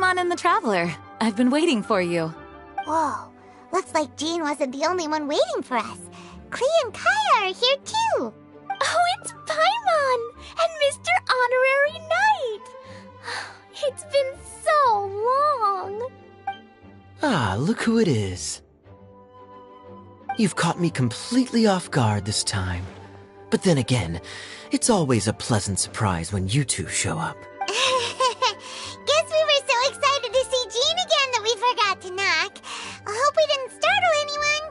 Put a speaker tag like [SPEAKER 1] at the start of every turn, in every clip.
[SPEAKER 1] Paimon and the Traveler. I've been waiting for you.
[SPEAKER 2] Whoa, looks like Jean wasn't the only one waiting for us. Klee and Kaya are here too.
[SPEAKER 3] Oh, it's Paimon and Mr. Honorary Knight. It's been so long.
[SPEAKER 4] Ah, look who it is. You've caught me completely off guard this time. But then again, it's always a pleasant surprise when you two show up.
[SPEAKER 2] Guess we were so excited to see Jean again that we forgot to knock. I hope we didn't startle anyone.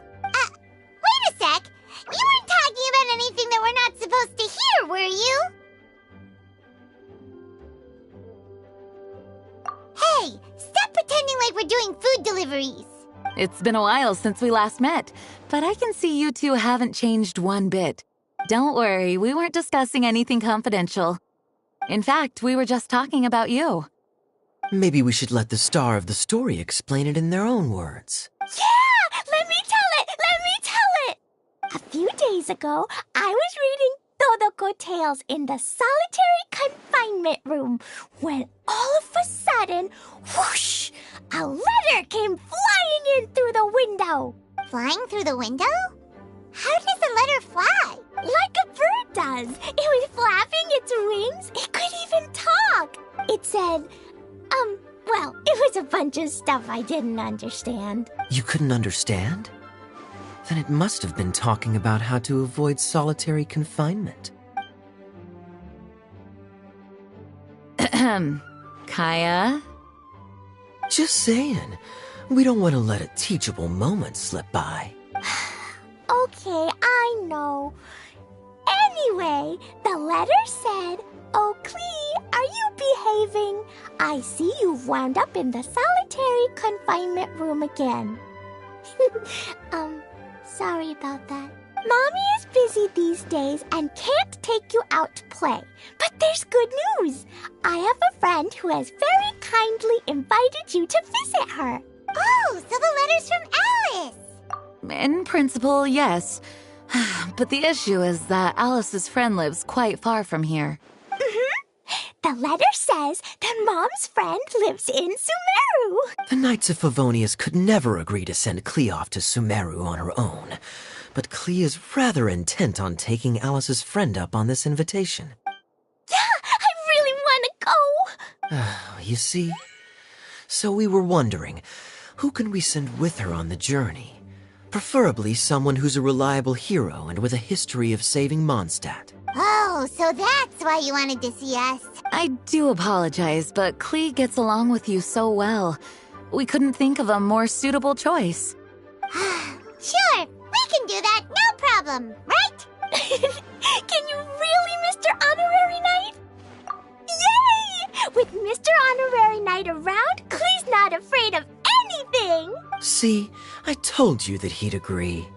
[SPEAKER 2] Wait a sec. You weren't talking about anything that we're not supposed to hear, were you? Hey, stop pretending like we're doing food deliveries.
[SPEAKER 1] It's been a while since we last met, but I can see you two haven't changed one bit. Don't worry, we weren't discussing anything confidential. In fact, we were just talking about you.
[SPEAKER 4] Maybe we should let the star of the story explain it in their own words.
[SPEAKER 3] Yeah! Let me tell it! Let me tell it! A few days ago, I was reading Todoko Tales in the solitary confinement room when all of a sudden, whoosh, a letter came flying in through the window.
[SPEAKER 2] Flying through the window? How does a letter fly?
[SPEAKER 3] Like a bird does. It was flapping its wings. It could even talk. It said, well, it was a bunch of stuff I didn't understand.
[SPEAKER 4] You couldn't understand? Then it must have been talking about how to avoid solitary confinement.
[SPEAKER 1] Kaya?
[SPEAKER 4] Just saying. We don't want to let a teachable moment slip by.
[SPEAKER 3] Okay, I know. Anyway, the letter said, "Oh, Klee, are you behaving? I see you've wound up in the solitary confinement room again." Sorry about that. Mommy is busy these days and can't take you out to play. But there's good news. I have a friend who has very kindly invited you to visit her.
[SPEAKER 2] Oh, so the letter's from Alice.
[SPEAKER 1] In principle, yes. But the issue is that Alice's friend lives quite far from here.
[SPEAKER 3] The letter says that Mom's friend lives in Sumeru.
[SPEAKER 4] The Knights of Favonius could never agree to send Klee off to Sumeru on her own. But Klee is rather intent on taking Alice's friend up on this invitation.
[SPEAKER 3] Yeah, I really want to go.
[SPEAKER 4] You see? So we were wondering, who can we send with her on the journey? Preferably someone who's a reliable hero and with a history of saving Mondstadt.
[SPEAKER 2] Oh, so that's why you wanted to see us.
[SPEAKER 1] I do apologize, but Klee gets along with you so well. We couldn't think of a more suitable choice.
[SPEAKER 2] Sure, we can do that, no problem, right?
[SPEAKER 3] Can you really, Mr. Honorary Knight? Yay! With Mr. Honorary Knight around, Klee's not afraid of anything.
[SPEAKER 4] See, I told you that he'd agree.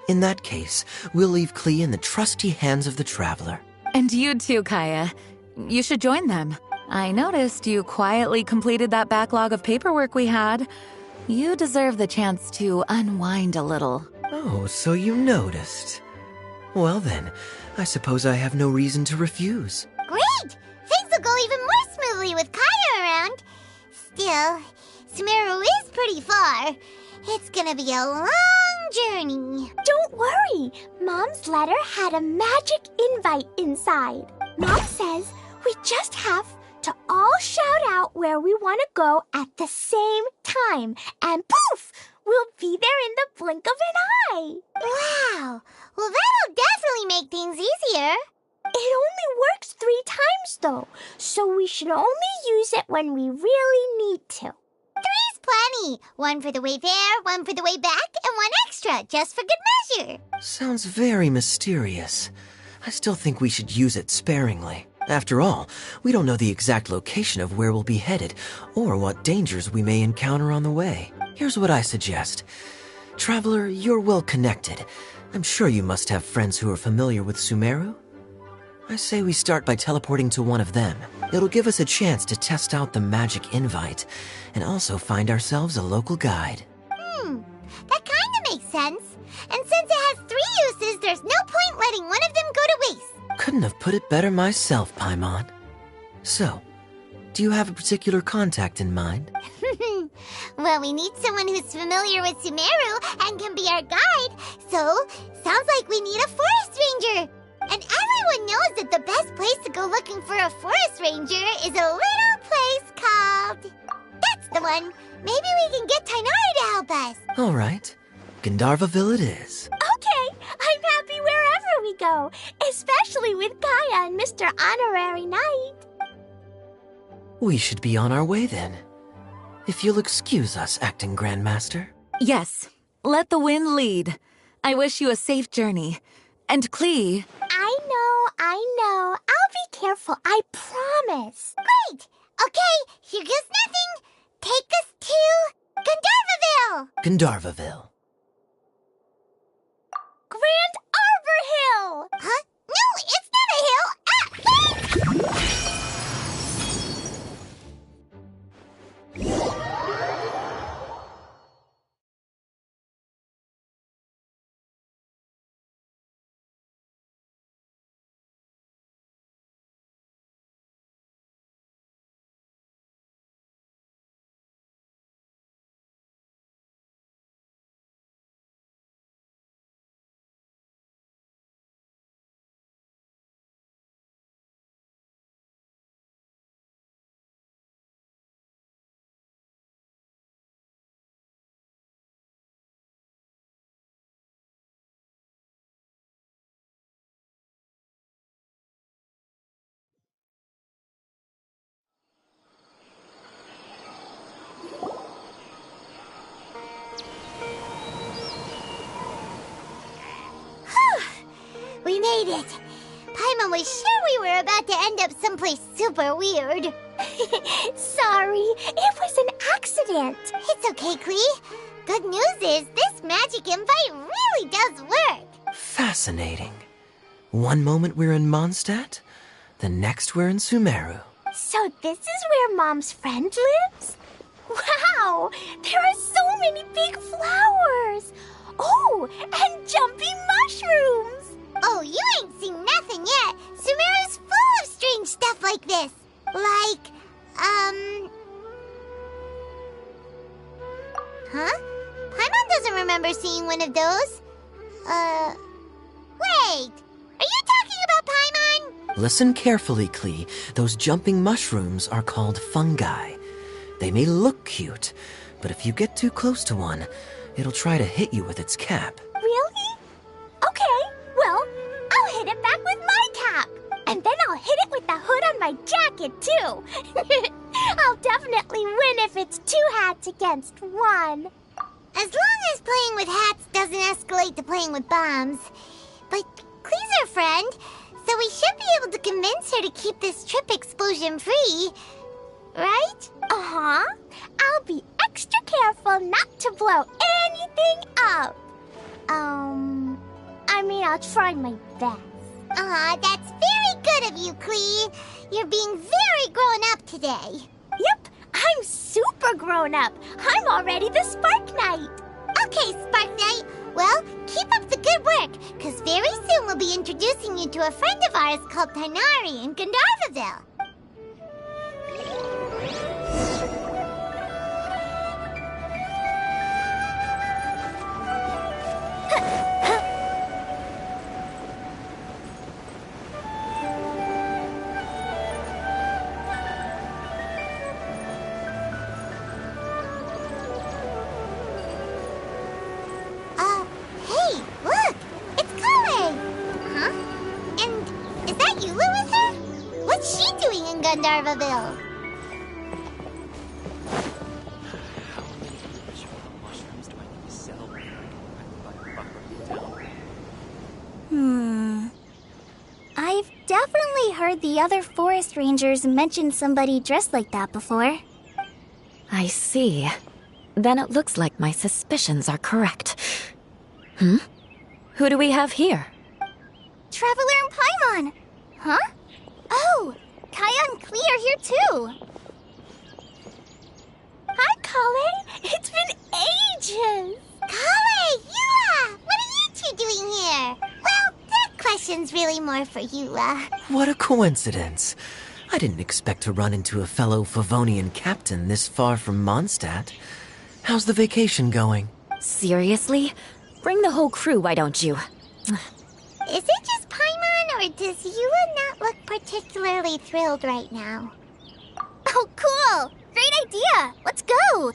[SPEAKER 4] In that case, we'll leave Klee in the trusty hands of the Traveler.
[SPEAKER 1] And you too, Kaya. You should join them. I noticed you quietly completed that backlog of paperwork we had. You deserve the chance to unwind a little.
[SPEAKER 4] Oh, so you noticed. Well then, I suppose I have no reason to refuse.
[SPEAKER 2] Great! Things will go even more smoothly with Kaya around. Still, Sumeru is pretty far. It's gonna be a long journey.
[SPEAKER 3] Don't worry. Mom's letter had a magic invite inside. Mom says we just have to all shout out where we want to go at the same time. And poof! We'll be there in the blink of an eye.
[SPEAKER 2] Wow! Well, that'll definitely make things easier.
[SPEAKER 3] It only works 3 times, though, so we should only use it when we really need to.
[SPEAKER 2] 3's plenty. 1 for the way there, 1 for the way back, and 1 extra, just for good measure.
[SPEAKER 4] Sounds very mysterious. I still think we should use it sparingly. After all, we don't know the exact location of where we'll be headed, or what dangers we may encounter on the way. Here's what I suggest. Traveler, you're well connected. I'm sure you must have friends who are familiar with Sumeru. I say we start by teleporting to one of them. It'll give us a chance to test out the magic invite, and also find ourselves a local guide.
[SPEAKER 2] That kinda makes sense. And since it has 3 uses, there's no point letting one of them go to waste.
[SPEAKER 4] Couldn't have put it better myself, Paimon. So, Do you have a particular contact in mind?
[SPEAKER 2] Well, we need someone who's familiar with Sumeru and can be our guide. So, sounds like we need a forest ranger. And everyone knows that the best place to go looking for a forest ranger is a little place called... That's the one. Maybe we can get Tainari to help us.
[SPEAKER 4] All right. Gandharvaville it is.
[SPEAKER 3] Okay, I'm happy wherever we go, especially with Kaya and Mr. Honorary Knight.
[SPEAKER 4] We should be on our way then. If you'll excuse us, Acting Grandmaster.
[SPEAKER 1] Yes, let the wind lead. I wish you a safe journey. And Klee...
[SPEAKER 3] I know. I'll be careful, I promise.
[SPEAKER 2] Great! Okay, here goes nothing. Take us to... Gandharvaville!
[SPEAKER 4] Gandharvaville.
[SPEAKER 3] Grand Arbor Hill!
[SPEAKER 2] Huh? No, it's not a hill! We made it. Paimon was sure we were about to end up someplace super weird.
[SPEAKER 3] Sorry, it was an accident.
[SPEAKER 2] It's okay, Klee. Good news is this magic invite really does work.
[SPEAKER 4] Fascinating. One moment we're in Mondstadt, the next we're in Sumeru.
[SPEAKER 3] So this is where Mom's friend lives? Wow, there are so many big flowers. Oh, and jumping mushrooms.
[SPEAKER 2] Oh, you ain't seen nothing yet. Sumeru's full of strange stuff like this. Like, Huh? Paimon doesn't remember seeing one of those. Wait. Are you talking about Paimon?
[SPEAKER 4] Listen carefully, Klee. Those jumping mushrooms are called fungi. They may look cute, but if you get too close to one, it'll try to hit you with its cap.
[SPEAKER 3] Really? Okay, well, I'll hit it back with my cap. And then I'll hit it with the hood on my jacket, too. I'll definitely win if it's 2 hats against 1.
[SPEAKER 2] As long as playing with hats doesn't escalate to playing with bombs. But Klee's our friend, so we should be able to convince her to keep this trip explosion-free. Right?
[SPEAKER 3] Uh-huh. I'll be extra careful not to blow anything up. I'll try my best.
[SPEAKER 2] That's very good of you, Klee. You're being very grown up today.
[SPEAKER 3] Yep, I'm super grown up. I'm already the Spark Knight.
[SPEAKER 2] Okay, Spark Knight. Well, keep up the good work, because very soon we'll be introducing you to a friend of ours called Tainari in Gandharvaville. Hey, look! It's Kale! Huh? And is that Yulu with her? What's she doing in Gandharvaville?
[SPEAKER 3] I've definitely heard the other forest rangers mention somebody dressed like that before.
[SPEAKER 1] I see. Then it looks like my suspicions are correct. Who do we have here?
[SPEAKER 3] Traveler and Paimon! Huh? Oh, Kaya and Klee are here too! Hi, Kale! It's been ages!
[SPEAKER 2] Kale! Yula! What are you two doing here? Well, that question's really more for Yula.
[SPEAKER 4] What a coincidence. I didn't expect to run into a fellow Favonian captain this far from Mondstadt. How's the vacation going?
[SPEAKER 1] Seriously? Bring the whole crew, why don't you?
[SPEAKER 2] Is it just Paimon, or does Eula not look particularly thrilled right now?
[SPEAKER 3] Oh, cool! Great idea! Let's go!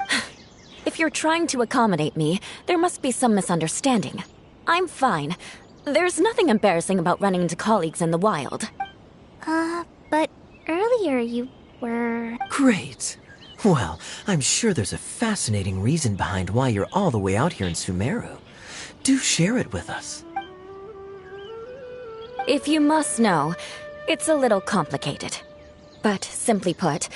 [SPEAKER 1] If you're trying to accommodate me, there must be some misunderstanding. I'm fine. There's nothing embarrassing about running into colleagues in the wild.
[SPEAKER 3] But earlier you were...
[SPEAKER 4] Great. Well, I'm sure there's a fascinating reason behind why you're all the way out here in Sumeru. Do share it with us.
[SPEAKER 1] If you must know, it's a little complicated. But simply put,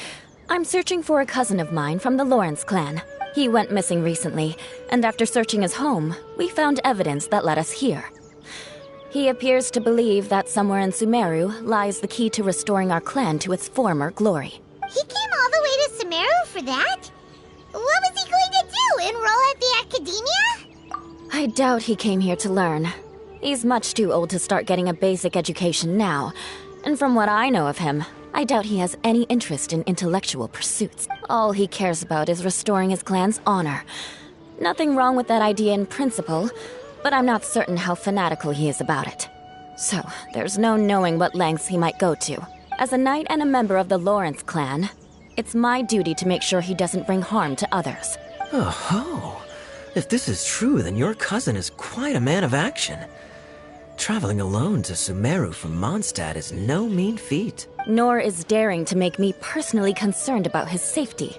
[SPEAKER 1] I'm searching for a cousin of mine from the Lawrence clan. He went missing recently, and after searching his home, we found evidence that led us here. He appears to believe that somewhere in Sumeru lies the key to restoring our clan to its former glory.
[SPEAKER 2] He came all the way to Sumeru for that? What was he going to do, enroll at the academia?
[SPEAKER 1] I doubt he came here to learn. He's much too old to start getting a basic education now, and from what I know of him, I doubt he has any interest in intellectual pursuits. All he cares about is restoring his clan's honor. Nothing wrong with that idea in principle, but I'm not certain how fanatical he is about it. So, there's no knowing what lengths he might go to. As a knight and a member of the Lawrence clan, it's my duty to make sure he doesn't bring harm to others.
[SPEAKER 4] Oh-ho. If this is true, then your cousin is quite a man of action. Traveling alone to Sumeru from Mondstadt is no mean feat.
[SPEAKER 1] Nor is daring to make me personally concerned about his safety.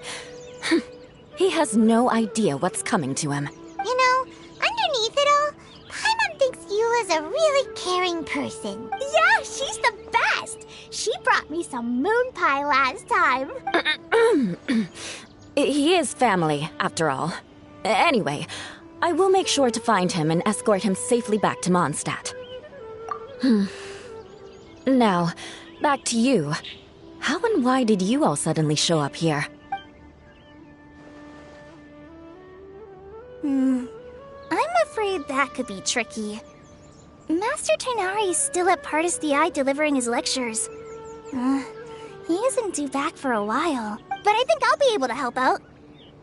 [SPEAKER 1] He has no idea what's coming to him.
[SPEAKER 2] You know, underneath it all, Paimon thinks Eula's a really caring person.
[SPEAKER 3] Yeah, she's the best! She brought me some moon pie last time.
[SPEAKER 1] He is family, after all. Anyway, I will make sure to find him and escort him safely back to Mondstadt. Now, back to you. How and why did you all suddenly show up here?
[SPEAKER 3] I'm afraid that could be tricky. Master Tighnari is still at Partis the Eye delivering his lectures. He isn't due back for a while, but I think I'll be able to help out.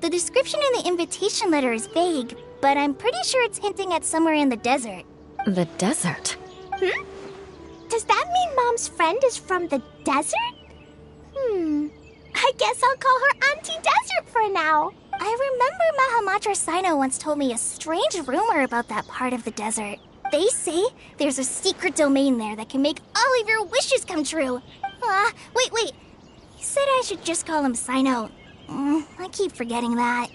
[SPEAKER 3] The description in the invitation letter is vague, but I'm pretty sure it's hinting at somewhere in the desert.
[SPEAKER 1] The desert?
[SPEAKER 3] Does that mean Mom's friend is from the desert? I guess I'll call her Auntie Desert for now. I remember Mahamatra Sino once told me a strange rumor about that part of the desert. They say there's a secret domain there that can make all of your wishes come true. Wait. He said I should just call him Sino. I keep forgetting that.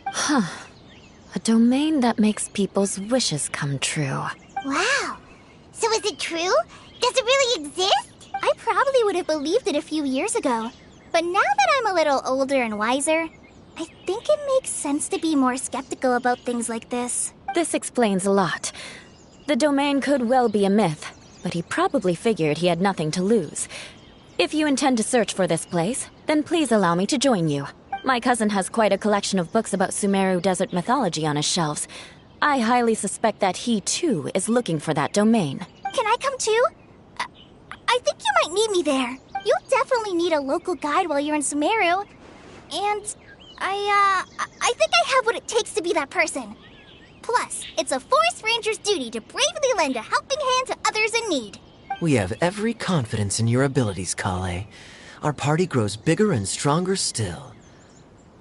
[SPEAKER 1] A domain that makes people's wishes come true.
[SPEAKER 2] Wow. So is it true? Does it really exist?
[SPEAKER 3] I probably would have believed it a few years ago. But now that I'm a little older and wiser, I think it makes sense to be more skeptical about things like this.
[SPEAKER 1] This explains a lot. The domain could well be a myth, but he probably figured he had nothing to lose. If you intend to search for this place, then please allow me to join you. My cousin has quite a collection of books about Sumeru desert mythology on his shelves. I highly suspect that he, too, is looking for that domain.
[SPEAKER 3] Can I come too? I think you might need me there. You'll definitely need a local guide while you're in Sumeru. And I think I have what it takes to be that person. Plus, it's a forest ranger's duty to bravely lend a helping hand to others in need.
[SPEAKER 4] We have every confidence in your abilities, Kale. Our party grows bigger and stronger still.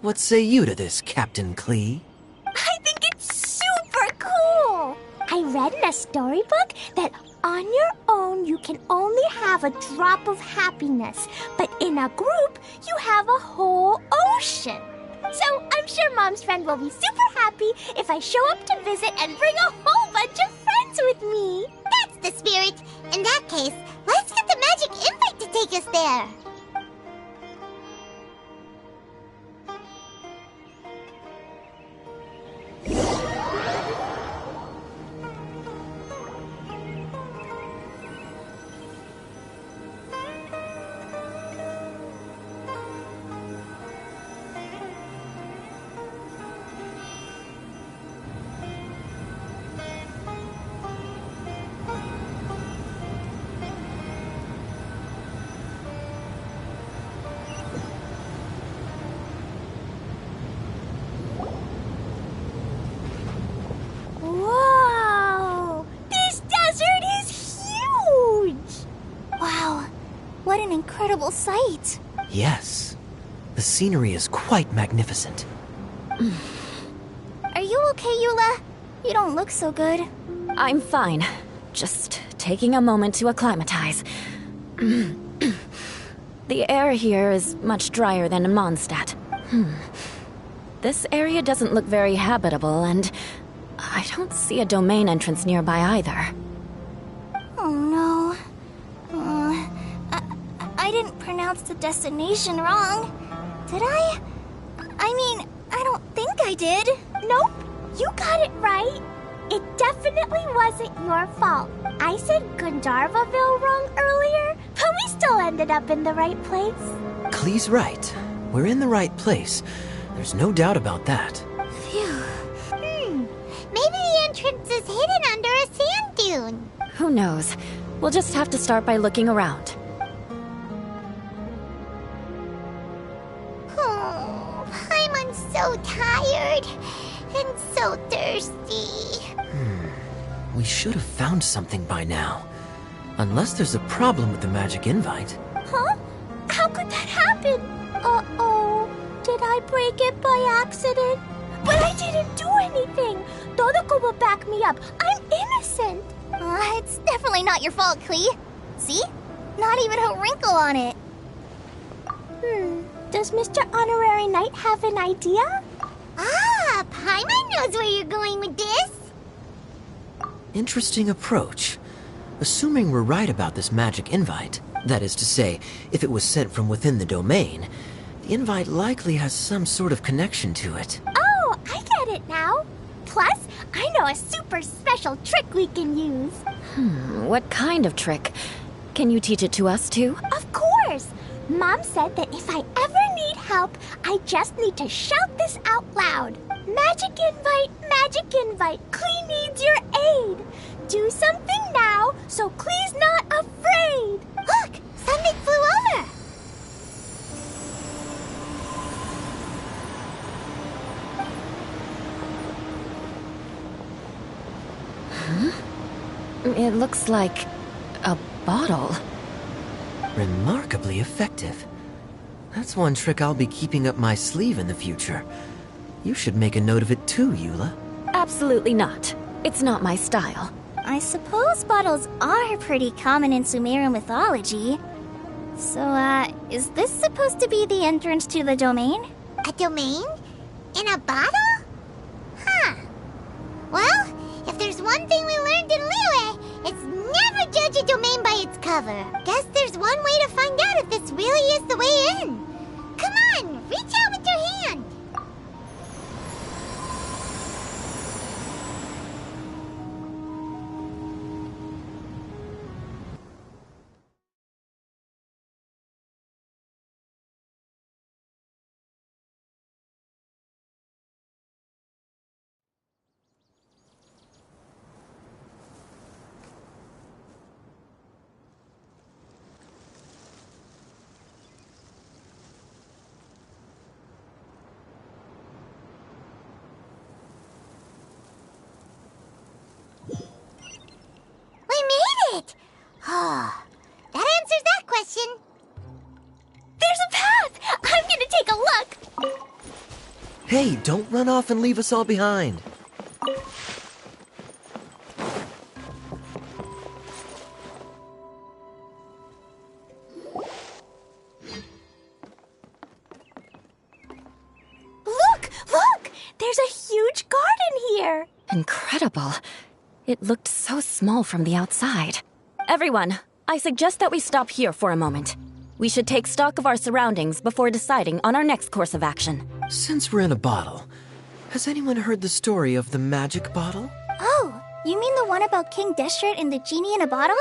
[SPEAKER 4] What say you to this, Captain Klee?
[SPEAKER 3] I think it's super cool! I read in a storybook that on your own you can only have a drop of happiness, but in a group you have a whole ocean. So I'm sure Mom's friend will be super happy if I show up to visit and bring a whole bunch of friends with me.
[SPEAKER 2] That's the spirit. In that case, let's get the magic invite to take us there.
[SPEAKER 3] incredible sight.
[SPEAKER 4] Yes. The scenery is quite magnificent.
[SPEAKER 3] Are you okay, Eula? You don't look so good.
[SPEAKER 1] I'm fine. Just taking a moment to acclimatize. The air here is much drier than in Mondstadt. This area doesn't look very habitable, and I don't see a domain entrance nearby either.
[SPEAKER 3] Oh no. I didn't pronounce the destination wrong. Did I? I mean, I don't think I did. Nope, you got it right. It definitely wasn't your fault. I said Gandharvaville wrong earlier, but we still ended up in the right place.
[SPEAKER 4] Klee's right. We're in the right place. There's no doubt about that.
[SPEAKER 2] Phew. Maybe the entrance is hidden under a sand dune.
[SPEAKER 1] Who knows? We'll just have to start by looking around.
[SPEAKER 2] Oh, Paimon's so tired and so thirsty.
[SPEAKER 4] We should have found something by now. Unless there's a problem with the magic invite.
[SPEAKER 3] Huh? How could that happen? Uh-oh. Did I break it by accident? But I didn't do anything. Todoko will back me up. I'm innocent. It's definitely not your fault, Klee. See? Not even a wrinkle on it. Does Mr. Honorary Knight have an idea?
[SPEAKER 2] Ah, Paimon knows where you're going with this.
[SPEAKER 4] Interesting approach. Assuming we're right about this magic invite, that is to say, if it was sent from within the domain, the invite likely has some sort of connection to it.
[SPEAKER 3] Oh, I get it now. Plus, I know a super special trick we can use.
[SPEAKER 1] What kind of trick? Can you teach it to us too?
[SPEAKER 3] Of course! Mom said that if I ever need help, I just need to shout this out loud. Magic invite, Klee needs your aid. Do something now so Klee's not afraid.
[SPEAKER 2] Look, something flew over.
[SPEAKER 1] It looks like a bottle.
[SPEAKER 4] Remarkably effective. That's one trick I'll be keeping up my sleeve in the future. You should make a note of it too, Eula.
[SPEAKER 1] Absolutely not. It's not my style.
[SPEAKER 3] I suppose bottles are pretty common in Sumeru mythology. So, is this supposed to be the entrance to the domain?
[SPEAKER 2] A domain? In a bottle? Huh. Well, if there's one thing we learned in Liyue, it's never judge a domain by its cover. Guess there's one way to find out if this really is the way in. Come on, reach out with your hand. Oh, that answers that question.
[SPEAKER 3] There's a path! I'm gonna take a look!
[SPEAKER 4] Hey, don't run off and leave us all behind.
[SPEAKER 3] Look! There's a huge garden here!
[SPEAKER 1] Incredible. It looked so small from the outside. Everyone, I suggest that we stop here for a moment. We should take stock of our surroundings before deciding on our next course of action.
[SPEAKER 4] Since we're in a bottle, has anyone heard the story of the magic bottle?
[SPEAKER 3] Oh, you mean the one about King Deshret and the genie in a bottle?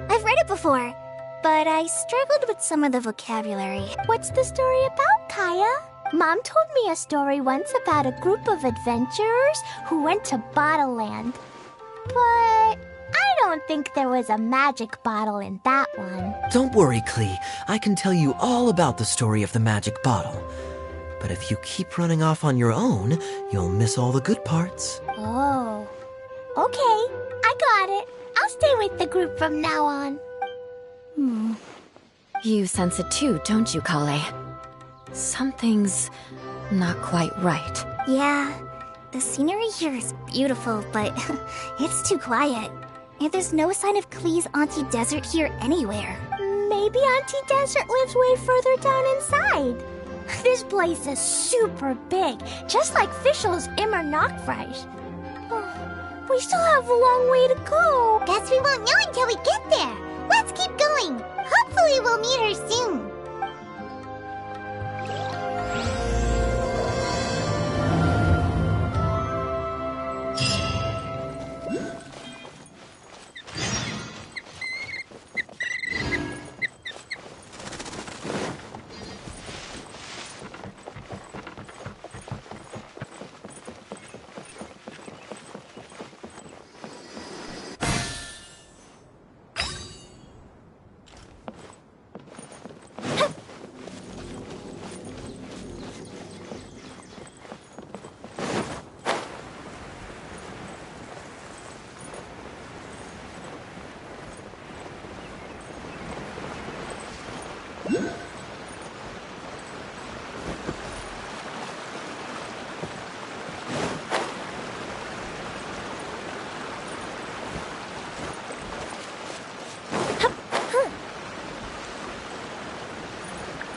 [SPEAKER 3] I've read it before, but I struggled with some of the vocabulary. What's the story about, Kaya? Mom told me a story once about a group of adventurers who went to Bottle Land. But I don't think there was a magic bottle in that one.
[SPEAKER 4] Don't worry, Klee. I can tell you all about the story of the magic bottle. But if you keep running off on your own, you'll miss all the good parts.
[SPEAKER 3] Oh. Okay, I got it. I'll stay with the group from now on.
[SPEAKER 1] You sense it too, don't you, Kale? Something's not quite right.
[SPEAKER 3] Yeah, the scenery here is beautiful, but it's too quiet. And there's no sign of Klee's Auntie Desert here anywhere. Maybe Auntie Desert lives way further down inside. This place is super big, just like Fischl's Immer Nachtreich. We still have a long way to go.
[SPEAKER 2] Guess we won't know until we get there. Let's keep going. Hopefully we'll meet her soon.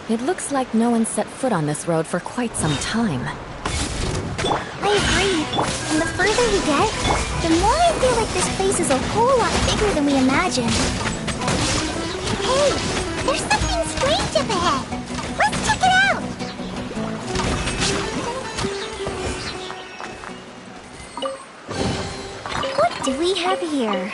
[SPEAKER 1] It looks like no one set foot on this road for quite some time.
[SPEAKER 3] I agree. And the further we get, the more I feel like this place is a whole lot bigger than we imagined.
[SPEAKER 2] Hey, there's something strange up ahead. Let's check it out.
[SPEAKER 3] What do we have here?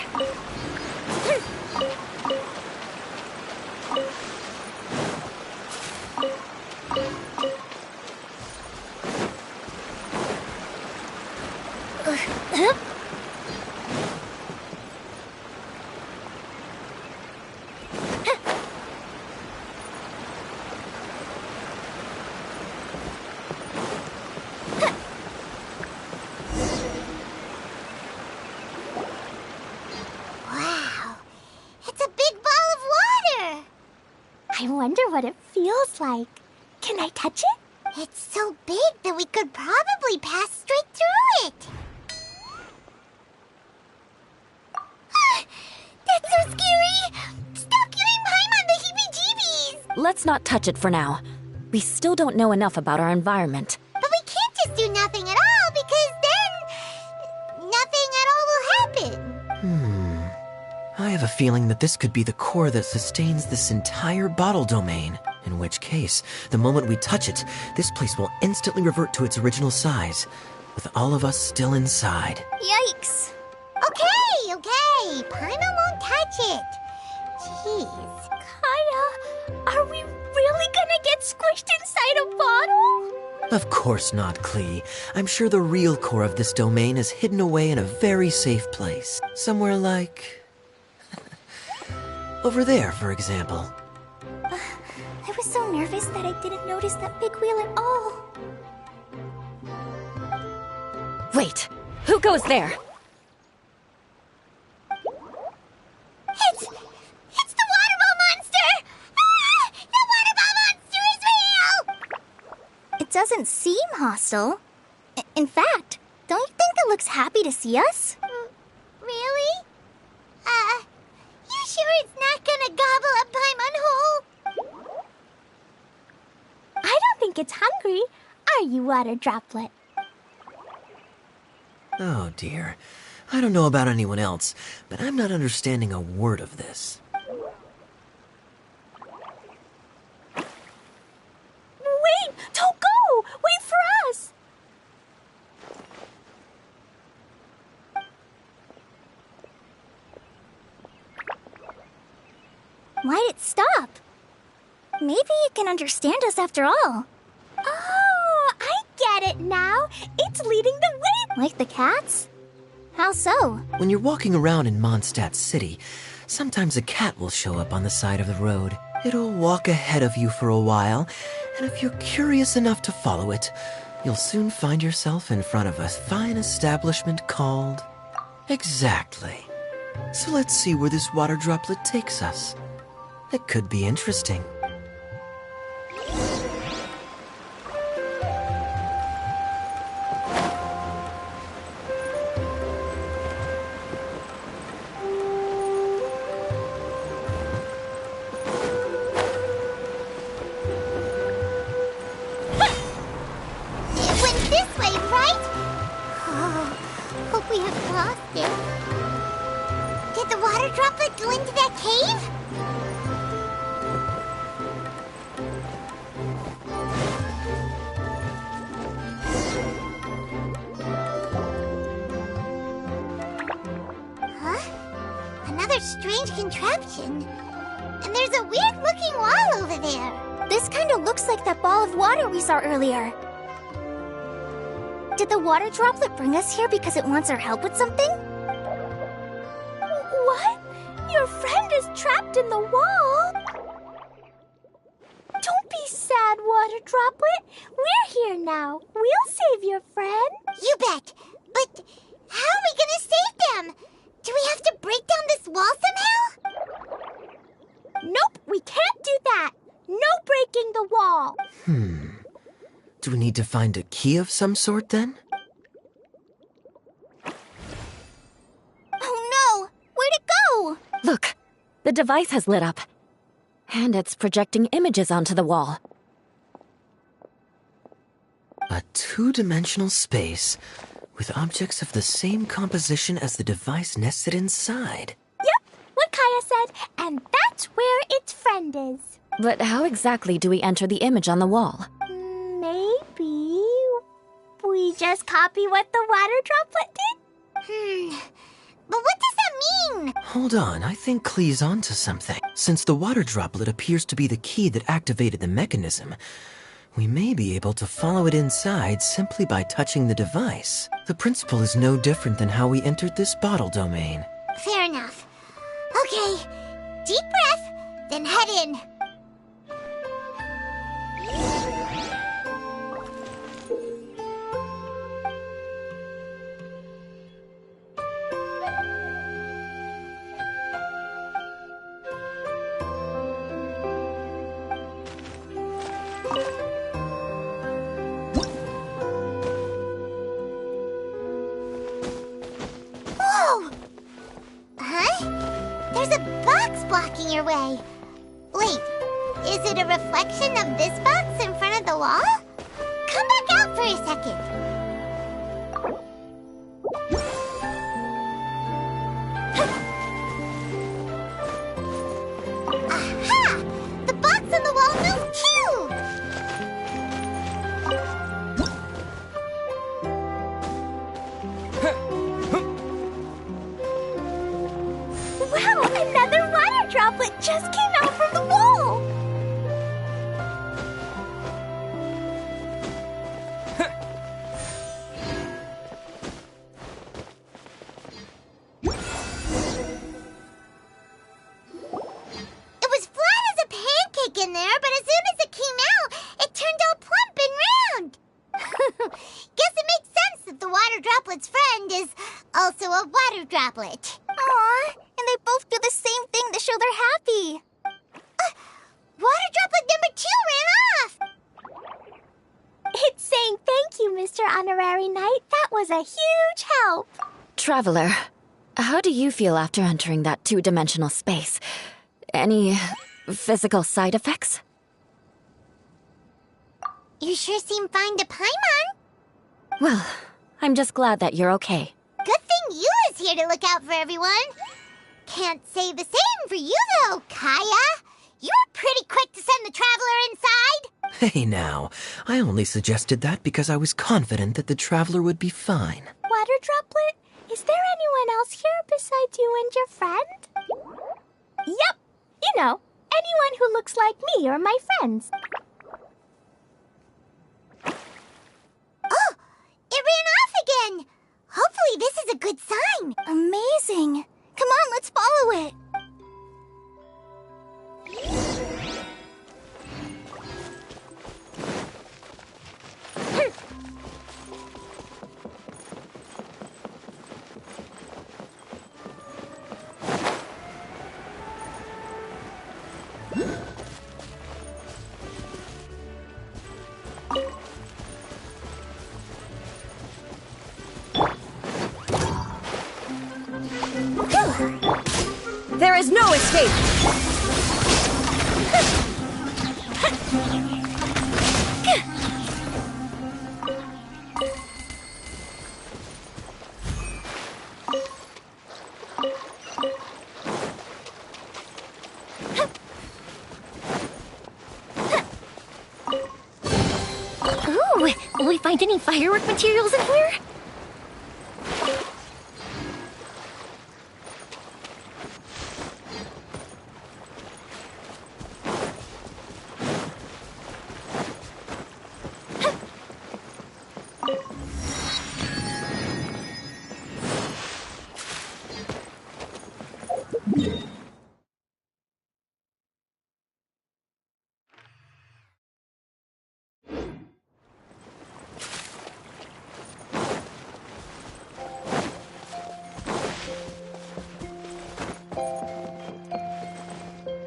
[SPEAKER 2] Wow, it's a big ball of water.
[SPEAKER 3] I wonder what it feels like. Can I touch it?
[SPEAKER 2] It's so big that we could probably pass straight through it. That's so scary! Stop giving Paimon the heebie-jeebies!
[SPEAKER 1] Let's not touch it for now. We still don't know enough about our environment.
[SPEAKER 2] But we can't just do nothing at all, because then nothing at all will happen.
[SPEAKER 4] I have a feeling that this could be the core that sustains this entire bottle domain. In which case, the moment we touch it, this place will instantly revert to its original size, with all of us still inside.
[SPEAKER 3] Yikes.
[SPEAKER 2] Okay. Paimon won't touch it. Jeez.
[SPEAKER 3] Kaya, are we really gonna get squished inside a bottle?
[SPEAKER 4] Of course not, Klee. I'm sure the real core of this domain is hidden away in a very safe place. Somewhere like... over there, for example.
[SPEAKER 3] I was so nervous that I didn't notice that big wheel at all.
[SPEAKER 1] Wait, who goes there?
[SPEAKER 2] It's the water ball monster! Ah! The water ball monster is real!
[SPEAKER 3] It doesn't seem hostile. In fact, don't you think it looks happy to see us?
[SPEAKER 2] Really? You sure it's not gonna gobble up Paimon whole?
[SPEAKER 3] I don't think it's hungry. Are you, Water Droplet?
[SPEAKER 4] Oh dear. I don't know about anyone else, but I'm not understanding a word of this.
[SPEAKER 3] Wait! Don't go! Wait for us! Why'd it stop? Maybe it can understand us after all. Oh, I get it now. It's leading the way. Like the cats? How so?
[SPEAKER 4] When you're walking around in Mondstadt City, sometimes a cat will show up on the side of the road. It'll walk ahead of you for a while, and if you're curious enough to follow it, you'll soon find yourself in front of a fine establishment called... Exactly. So let's see where this water droplet takes us. It could be interesting.
[SPEAKER 2] It went this way, right? Oh, hope we haven't lost it. Did the water droplet go into that cave? Huh? Another strange contraption. And there's a weird-looking wall over there.
[SPEAKER 3] This kind of looks like that ball of water we saw earlier. Did the water droplet bring us here because it wants our help with something? What? Your friend is trapped in the wall? Don't be sad, water droplet. We're here now. We'll save your friend.
[SPEAKER 2] You bet. But how are we gonna save them? Do we have to break down this wall somehow?
[SPEAKER 3] Nope, we can't do that. No breaking the wall.
[SPEAKER 4] Do we need to find a key of some sort then?
[SPEAKER 3] Oh no! Where'd it go?
[SPEAKER 1] Look, the device has lit up. And it's projecting images onto the wall.
[SPEAKER 4] A two-dimensional space with objects of the same composition as the device nested inside.
[SPEAKER 3] Yep, what Kaya said, and that's where its friend is.
[SPEAKER 1] But how exactly do we enter the image on the wall?
[SPEAKER 3] Maybe we just copy what the water droplet did?
[SPEAKER 2] But what does that mean?
[SPEAKER 4] Hold on, I think Klee's onto something. Since the water droplet appears to be the key that activated the mechanism, we may be able to follow it inside simply by touching the device. The principle is no different than how we entered this bottle domain.
[SPEAKER 2] Fair enough. Okay, deep breath, then head in. Whoa! Huh? There's a box blocking your way. Wait, is it a reflection of this box in front of the wall? Come back out for a second. Aha! The box on the wall moved too!
[SPEAKER 3] Wow, another water droplet just came out from the wall!
[SPEAKER 2] It was flat as a pancake in there, but as soon as it came out, it turned all plump and round. Guess it makes sense that the water droplet's friend is also a water droplet.
[SPEAKER 3] Aw, and they both do the same thing to show they're happy.
[SPEAKER 2] Water droplet number 2 ran off.
[SPEAKER 3] It's saying thank you, Mr. Honorary Knight. That was a huge help.
[SPEAKER 1] Traveler, how do you feel after entering that two-dimensional space? Any physical side effects?
[SPEAKER 2] You sure seem fine to Paimon.
[SPEAKER 1] Well, I'm just glad that you're okay.
[SPEAKER 2] Good thing you is here to look out for everyone. Can't say the same for you, though, Kaya. You were pretty quick to send the traveler inside.
[SPEAKER 4] Hey now, I only suggested that because I was confident that the traveler would be fine.
[SPEAKER 3] Water droplet, is there anyone else here besides you and your friend? Yep, you know, anyone who looks like me or my friends.
[SPEAKER 2] Oh, it ran off again. Hopefully this is a good sign.
[SPEAKER 3] Amazing. Come on, let's follow it.
[SPEAKER 5] There is no escape!
[SPEAKER 3] Ooh, will we find any firework materials in here?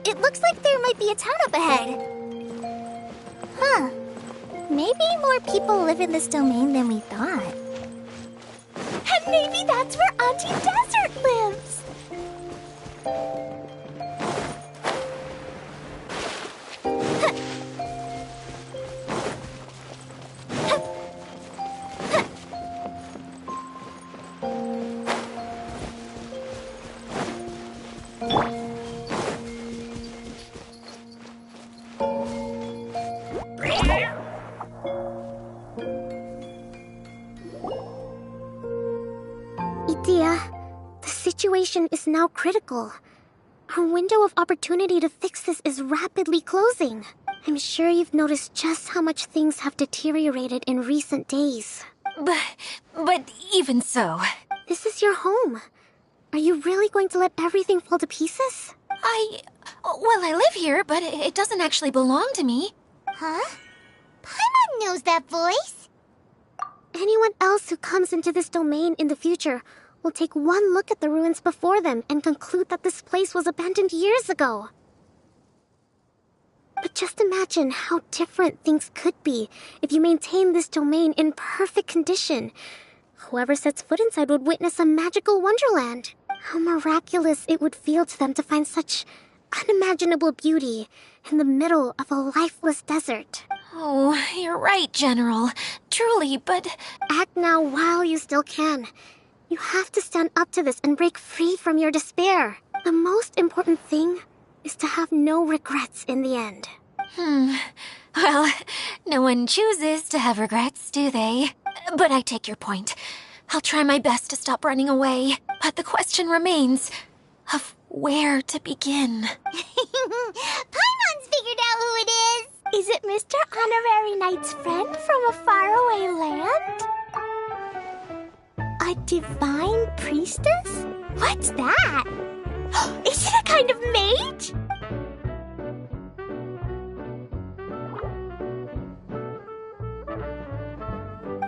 [SPEAKER 3] It looks like there might be a town up ahead. Huh. Maybe more people live in this domain than we thought. And maybe that's where Auntie Desert lives. Idea, the situation is now critical. Our window of opportunity to fix this is rapidly closing. I'm sure you've noticed just how much things have deteriorated in recent days.
[SPEAKER 1] But even so...
[SPEAKER 3] This is your home. Are you really going to let everything fall to pieces?
[SPEAKER 1] Well, I live here, but it doesn't actually belong to me.
[SPEAKER 2] Huh? Paimon knows that voice.
[SPEAKER 3] Anyone else who comes into this domain in the future will take one look at the ruins before them and conclude that this place was abandoned years ago. But just imagine how different things could be if you maintain this domain in perfect condition. Whoever sets foot inside would witness a magical wonderland. How miraculous it would feel to them to find such unimaginable beauty in the middle of a lifeless desert.
[SPEAKER 1] Oh, you're right, General. Truly, but...
[SPEAKER 3] Act now while you still can. You have to stand up to this and break free from your despair. The most important thing is to have no regrets in the end.
[SPEAKER 1] Well, no one chooses to have regrets, do they? But I take your point. I'll try my best to stop running away. But the question remains of where to begin.
[SPEAKER 2] Paimon's figured out who it is.
[SPEAKER 3] Is it Mr. Honorary Knight's friend from a faraway land? A divine priestess? What's that? Is it a kind of mage?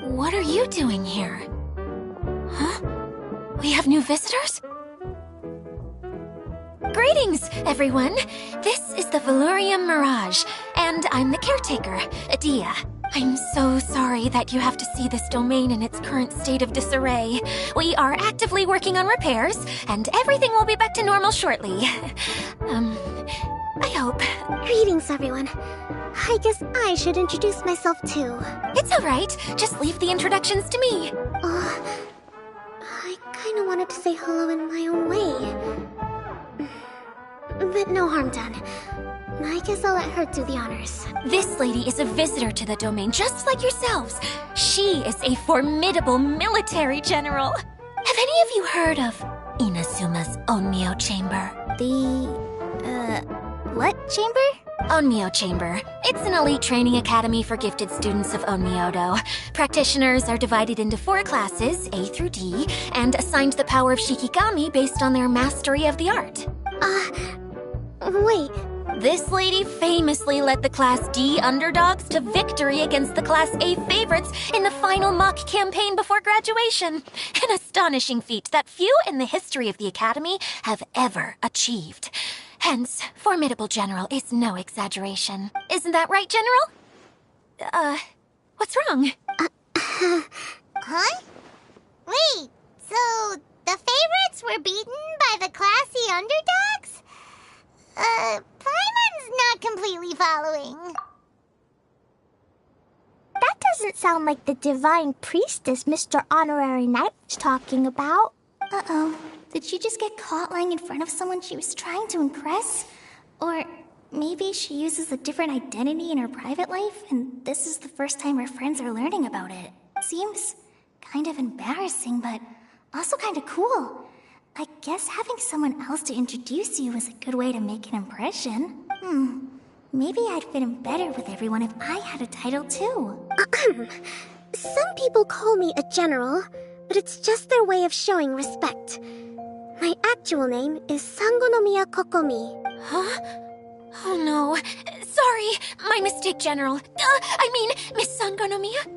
[SPEAKER 1] What are you doing here? Huh? We have new visitors? Greetings, everyone! This is the Valurium Mirage, and I'm the caretaker, Adia. I'm so sorry that you have to see this domain in its current state of disarray. We are actively working on repairs, and everything will be back to normal shortly. I hope.
[SPEAKER 3] Greetings, everyone. I guess I should introduce myself too.
[SPEAKER 1] It's alright, just leave the introductions to me.
[SPEAKER 3] I kinda wanted to say hello in my own way. But no harm done. I guess I'll let her do the honors.
[SPEAKER 1] This lady is a visitor to the domain, just like yourselves. She is a formidable military general. Have any of you heard of Inazuma's Onmyo Chamber?
[SPEAKER 3] What chamber?
[SPEAKER 1] Onmyo Chamber. It's an elite training academy for gifted students of Onmyodo. Practitioners are divided into 4 classes, A through D, and assigned the power of Shikigami based on their mastery of the art.
[SPEAKER 3] Wait.
[SPEAKER 1] This lady famously led the Class D underdogs to victory against the Class A favorites in the final mock campaign before graduation. An astonishing feat that few in the history of the Academy have ever achieved. Hence, formidable general is no exaggeration. Isn't that right, General? What's wrong?
[SPEAKER 2] Huh? Wait, so the favorites Pirates were beaten by the classy underdogs? Paimon's not completely following.
[SPEAKER 3] That doesn't sound like the divine priestess Mr. Honorary Knight was talking about.
[SPEAKER 6] Uh-oh. Did she just get caught lying in front of someone she was trying to impress? Or maybe she uses a different identity in her private life, and this is the first time her friends are learning about it. Seems kind of embarrassing, but also kind of cool. I guess having someone else to introduce you is a good way to make an impression. Maybe I'd fit in better with everyone if I had a title too.
[SPEAKER 7] Some people call me a general, but it's just their way of showing respect. My actual name is Sangonomiya Kokomi.
[SPEAKER 6] Huh? Oh no. Sorry, my mistake, General. Miss Sangonomiya.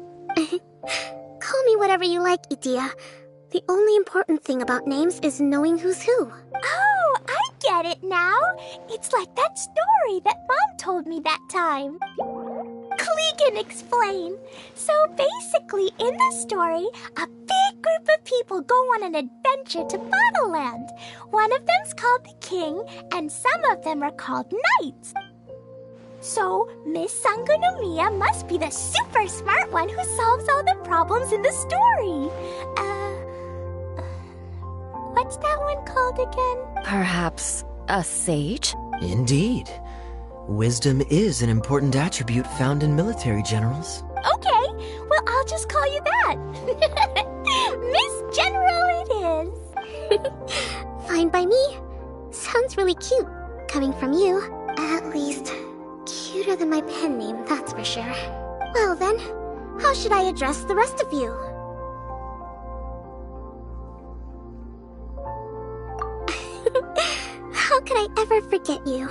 [SPEAKER 7] Call me whatever you like, Itia. The only important thing about names is knowing who's who.
[SPEAKER 3] Oh, I get it now. It's like that story that Mom told me that time. Klee can explain. So basically, in the story, a big group of people go on an adventure to Bottleland. One of them's called the King, and some of them are called Knights. So, Miss Sangonomiya must be the super smart one who solves all the problems in the story. What's that one called again?
[SPEAKER 1] Perhaps a sage?
[SPEAKER 4] Indeed. Wisdom is an important attribute found in military generals.
[SPEAKER 3] Okay, well, I'll just call you that. Miss General it is.
[SPEAKER 7] Fine by me. Sounds really cute, coming from you. At least, cuter than my pen name, that's for sure. Well then, how should I address the rest of you? How could I ever forget you?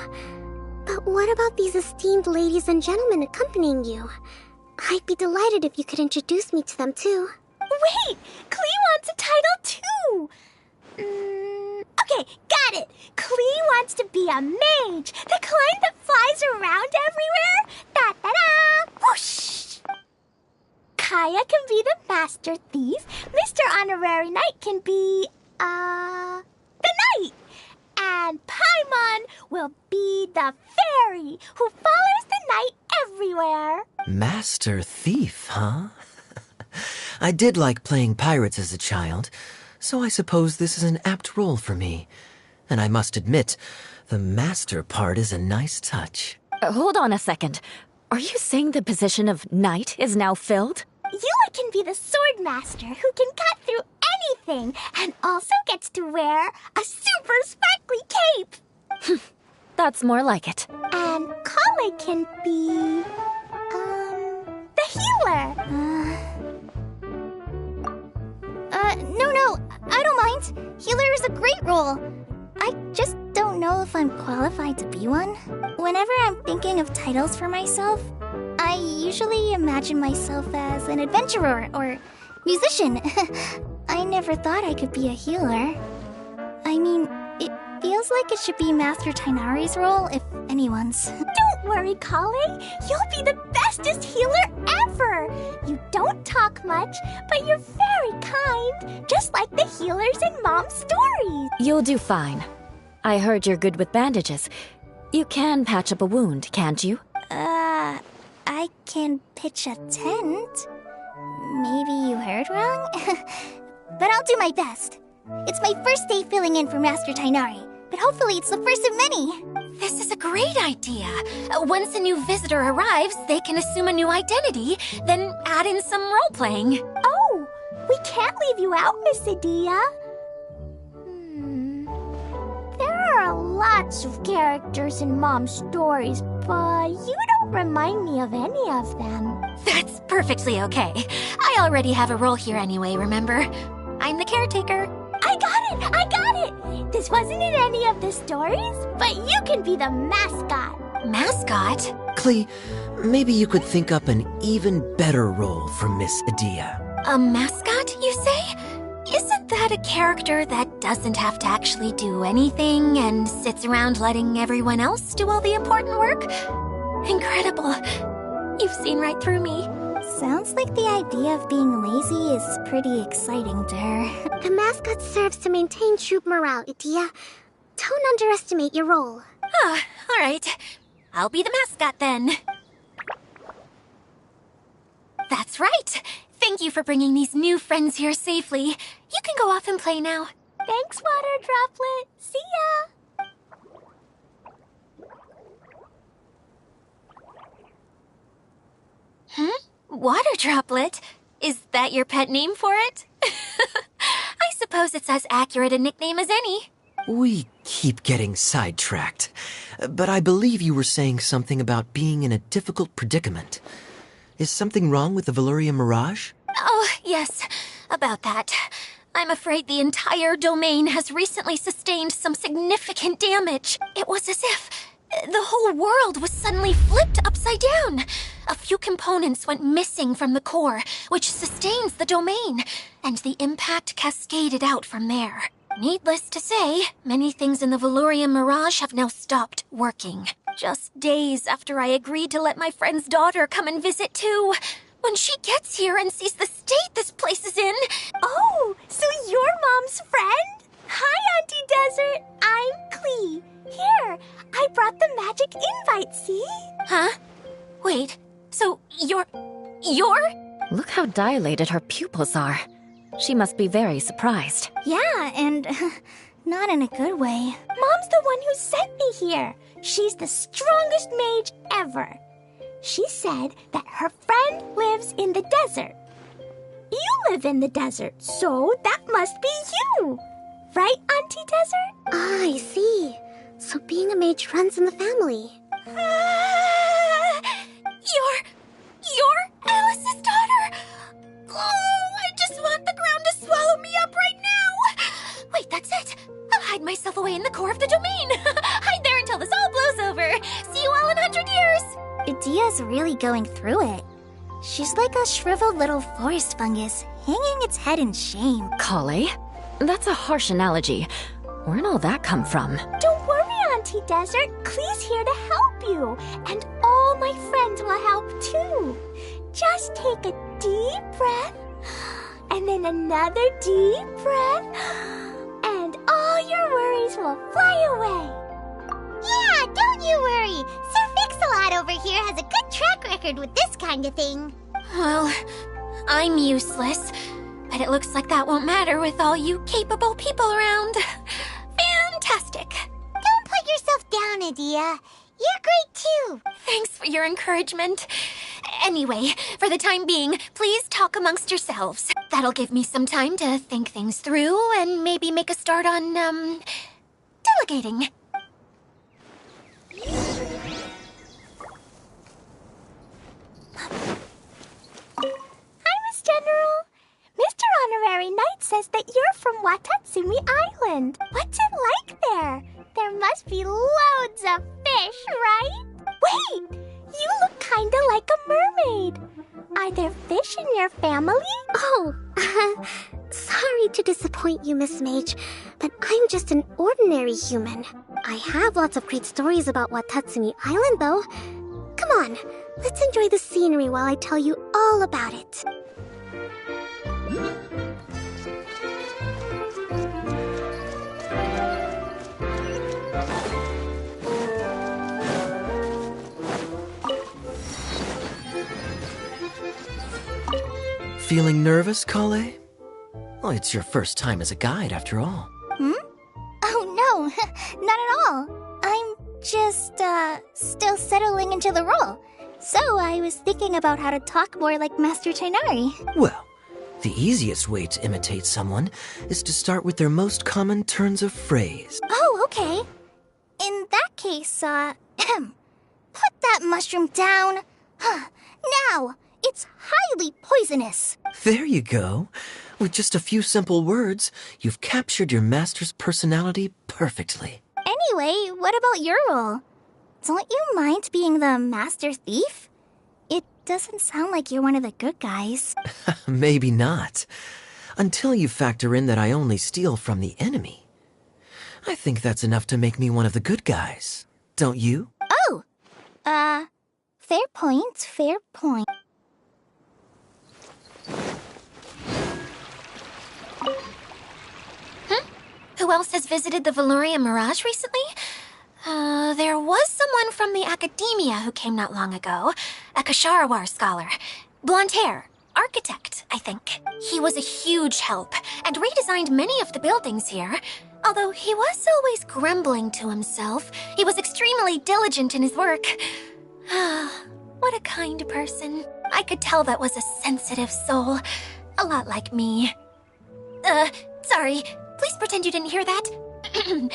[SPEAKER 7] But what about these esteemed ladies and gentlemen accompanying you? I'd be delighted if you could introduce me to them too.
[SPEAKER 3] Wait, Klee wants a title too. Okay, got it. Klee wants to be a mage, the kind that flies around everywhere. Da-da-da! Whoosh! Kaya can be the master thief. Mr. Honorary Knight can be, the knight. And Paimon will be the fairy who follows the knight everywhere.
[SPEAKER 4] Master thief, huh? I did like playing pirates as a child, so I suppose this is an apt role for me. And I must admit, the master part is a nice touch.
[SPEAKER 1] Hold on a second. Are you saying the position of knight is now filled?
[SPEAKER 3] Eula can be the sword master who can cut through anything and also gets to wear a super sparkly cape.
[SPEAKER 1] That's more like it.
[SPEAKER 3] And Kale can be, the healer.
[SPEAKER 6] No, I don't mind. Healer is a great role. I just don't know if I'm qualified to be one. Whenever I'm thinking of titles for myself, I usually imagine myself as an adventurer or musician. I never thought I could be a healer. I mean, it feels like it should be Master Tainari's role, if anyone's.
[SPEAKER 3] Don't worry, Kale. You'll be the bestest healer ever. You don't talk much, but you're very kind, just like the healers in Mom's stories.
[SPEAKER 1] You'll do fine. I heard you're good with bandages. You can patch up a wound, can't you?
[SPEAKER 6] I can pitch a tent. Maybe you heard wrong? But I'll do my best. It's my first day filling in for Master Tainari, but hopefully it's the first of many.
[SPEAKER 8] This is a great idea. Once a new visitor arrives, they can assume a new identity, then add in some role-playing.
[SPEAKER 3] Oh, we can't leave you out, Miss Adia. There are lots of characters in Mom's stories, but you don't remind me of any of them.
[SPEAKER 8] That's perfectly okay. I already have a role here anyway, remember? I'm the caretaker.
[SPEAKER 3] I got it! This wasn't in any of the stories, but you can be the mascot.
[SPEAKER 8] Mascot?
[SPEAKER 4] Klee, maybe you could think up an even better role for Miss Adia.
[SPEAKER 8] A mascot, you say? Isn't that a character that doesn't have to actually do anything and sits around letting everyone else do all the important work? Incredible. You've seen right through me.
[SPEAKER 6] Sounds like the idea of being lazy is pretty exciting to her.
[SPEAKER 7] The mascot serves to maintain troop morale, Idia. Don't underestimate your role.
[SPEAKER 8] Ah, all right. I'll be the mascot then. That's right. Thank you for bringing these new friends here safely. You can go off and play now.
[SPEAKER 3] Thanks, Water Droplet. See ya!
[SPEAKER 8] Water Droplet? Is that your pet name for it? I suppose it's as accurate a nickname as any.
[SPEAKER 4] We keep getting sidetracked, but I believe you were saying something about being in a difficult predicament. Is something wrong with the Valyria Mirage?
[SPEAKER 8] Oh, yes, about that. I'm afraid the entire domain has recently sustained some significant damage. It was as if the whole world was suddenly flipped upside down. A few components went missing from the core, which sustains the domain, and the impact cascaded out from there. Needless to say, many things in the Valyria Mirage have now stopped working. Just days after I agreed to let my friend's daughter come and visit too. When she gets here and sees the state this place is in...
[SPEAKER 3] Oh, so you're Mom's friend? Hi, Auntie Desert. I'm Klee. Here, I brought the magic invite, see?
[SPEAKER 8] Huh? Wait, so you're...
[SPEAKER 1] Look how dilated her pupils are. She must be very surprised.
[SPEAKER 6] Yeah, and not in a good way.
[SPEAKER 3] Mom's the one who sent me here. She's the strongest mage ever. She said that her friend lives in the desert. You live in the desert, so that must be you. Right, Auntie Desert?
[SPEAKER 7] Ah, I see. So being a mage runs in the family.
[SPEAKER 8] You're Alice's daughter? Oh, I just want the ground to swallow me up right now. Wait, that's it. I'll hide myself away in the core of the domain. Hide there until this all blows over. See you all in 100 years.
[SPEAKER 6] Idia's really going through it. She's like a shriveled little forest fungus, hanging its head in shame.
[SPEAKER 1] Kale? That's a harsh analogy. Where'd all that come from?
[SPEAKER 3] Don't worry, Auntie Desert. Klee's here to help you. And all my friends will help too. Just take a deep breath, and then another deep breath, and all your worries will fly away.
[SPEAKER 2] Yeah, don't you worry. Sir Mix-a-Lot over here has a good track record with this kind of thing.
[SPEAKER 8] Well, I'm useless. But it looks like that won't matter with all you capable people around. Fantastic.
[SPEAKER 2] Don't put yourself down, Idia. You're great too.
[SPEAKER 8] Thanks for your encouragement. Anyway, for the time being, please talk amongst yourselves. That'll give me some time to think things through and maybe make a start on, delegating.
[SPEAKER 3] Hi, Miss General. Mr. Honorary Knight says that you're from Watatsumi Island. What's it like there? There must be loads of fish, right? Wait! You look kinda like a mermaid. Are there fish in your family?
[SPEAKER 7] Oh, sorry to disappoint you, Miss Mage, but I'm just an ordinary human. I have lots of great stories about Watatsumi Island, though. Come on, let's enjoy the scenery while I tell you all about it.
[SPEAKER 4] Feeling nervous, Kale? Well, it's your first time as a guide, after all.
[SPEAKER 6] Oh no, not at all. I'm just, still settling into the role. So I was thinking about how to talk more like Master Tighnari.
[SPEAKER 4] Well, the easiest way to imitate someone is to start with their most common turns of phrase.
[SPEAKER 6] Oh, okay. In that case, put that mushroom down. Now, it's highly poisonous.
[SPEAKER 4] There you go. With just a few simple words, you've captured your master's personality perfectly.
[SPEAKER 6] Anyway, what about your role? Don't you mind being the master thief? It doesn't sound like you're one of the good guys.
[SPEAKER 4] Maybe not. Until you factor in that I only steal from the enemy. I think that's enough to make me one of the good guys. Don't you?
[SPEAKER 6] Oh! Fair point, fair point.
[SPEAKER 8] Who else has visited the Veloria Mirage recently? There was someone from the academia who came not long ago. A Kasharawar scholar. Blonde hair. Architect, I think. He was a huge help and redesigned many of the buildings here. Although he was always grumbling to himself, he was extremely diligent in his work. What a kind person. I could tell that was a sensitive soul. A lot like me. Sorry. Please pretend you didn't hear that. I'm,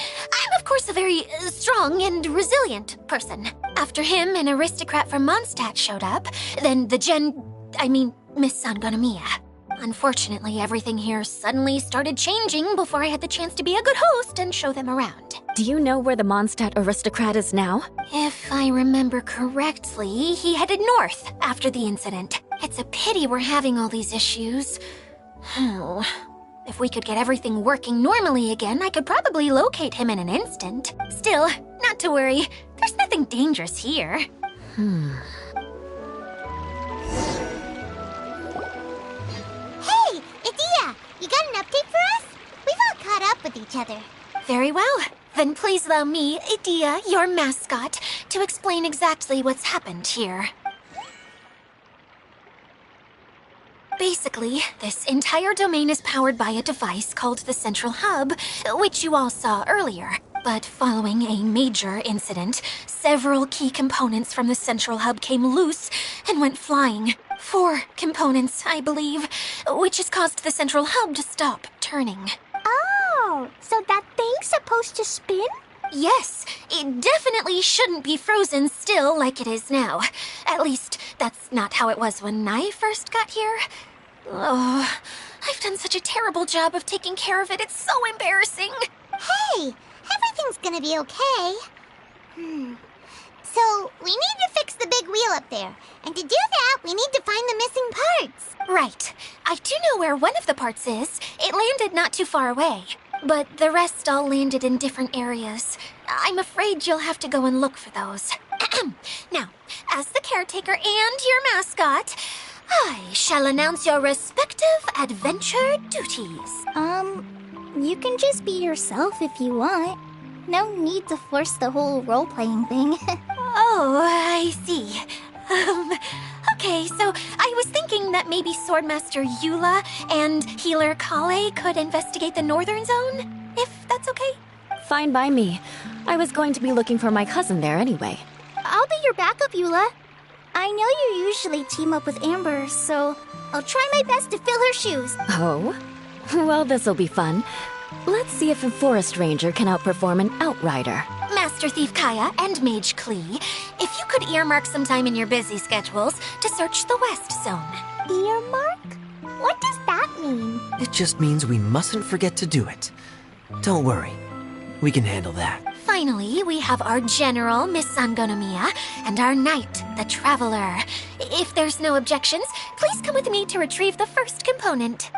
[SPEAKER 8] of course, a very strong and resilient person. After him, an aristocrat from Mondstadt showed up. Then Miss Sangonomiya. Unfortunately, everything here suddenly started changing before I had the chance to be a good host and show them around.
[SPEAKER 1] Do you know where the Mondstadt aristocrat is now?
[SPEAKER 8] If I remember correctly, he headed north after the incident. It's a pity we're having all these issues. Oh, if we could get everything working normally again, I could probably locate him in an instant. Still, not to worry. There's nothing dangerous here.
[SPEAKER 2] Hey, Idia, you got an update for us? We've all caught up with each other.
[SPEAKER 8] Very well. Then please allow me, Idia, your mascot, to explain exactly what's happened here. Basically, this entire domain is powered by a device called the Central Hub, which you all saw earlier. But following a major incident, several key components from the Central Hub came loose and went flying. 4 components, I believe, which has caused the Central Hub to stop turning.
[SPEAKER 3] Oh, so that thing's supposed to spin?
[SPEAKER 8] Yes, it definitely shouldn't be frozen still like it is now. At least, that's not how it was when I first got here. Oh, I've done such a terrible job of taking care of it. It's so embarrassing.
[SPEAKER 2] Hey, everything's gonna be okay. So, we need to fix the big wheel up there. And to do that, we need to find the missing parts.
[SPEAKER 8] Right. I do know where one of the parts is. It landed not too far away. But the rest all landed in different areas. I'm afraid you'll have to go and look for those. Now, as the caretaker and your mascot, I shall announce your respective adventure duties.
[SPEAKER 6] You can just be yourself if you want. No need to force the whole role-playing thing.
[SPEAKER 8] Oh, I see. Okay, so I was thinking that maybe Swordmaster Eula and Healer Kale could investigate the Northern Zone, if that's okay?
[SPEAKER 1] Fine by me. I was going to be looking for my cousin there anyway.
[SPEAKER 6] I'll be your backup, Eula. I know you usually team up with Amber, so I'll try my best to fill her shoes.
[SPEAKER 1] Oh? Well, this'll be fun. Let's see if a forest ranger can outperform an outrider.
[SPEAKER 8] Master Thief Kaya and Mage Klee, if you could earmark some time in your busy schedules to search the West Zone.
[SPEAKER 3] Earmark? What does that mean?
[SPEAKER 4] It just means we mustn't forget to do it. Don't worry. We can handle that.
[SPEAKER 8] Finally, we have our General, Miss Sangonomiya, and our Knight, the Traveler. If there's no objections, please come with me to retrieve the first component.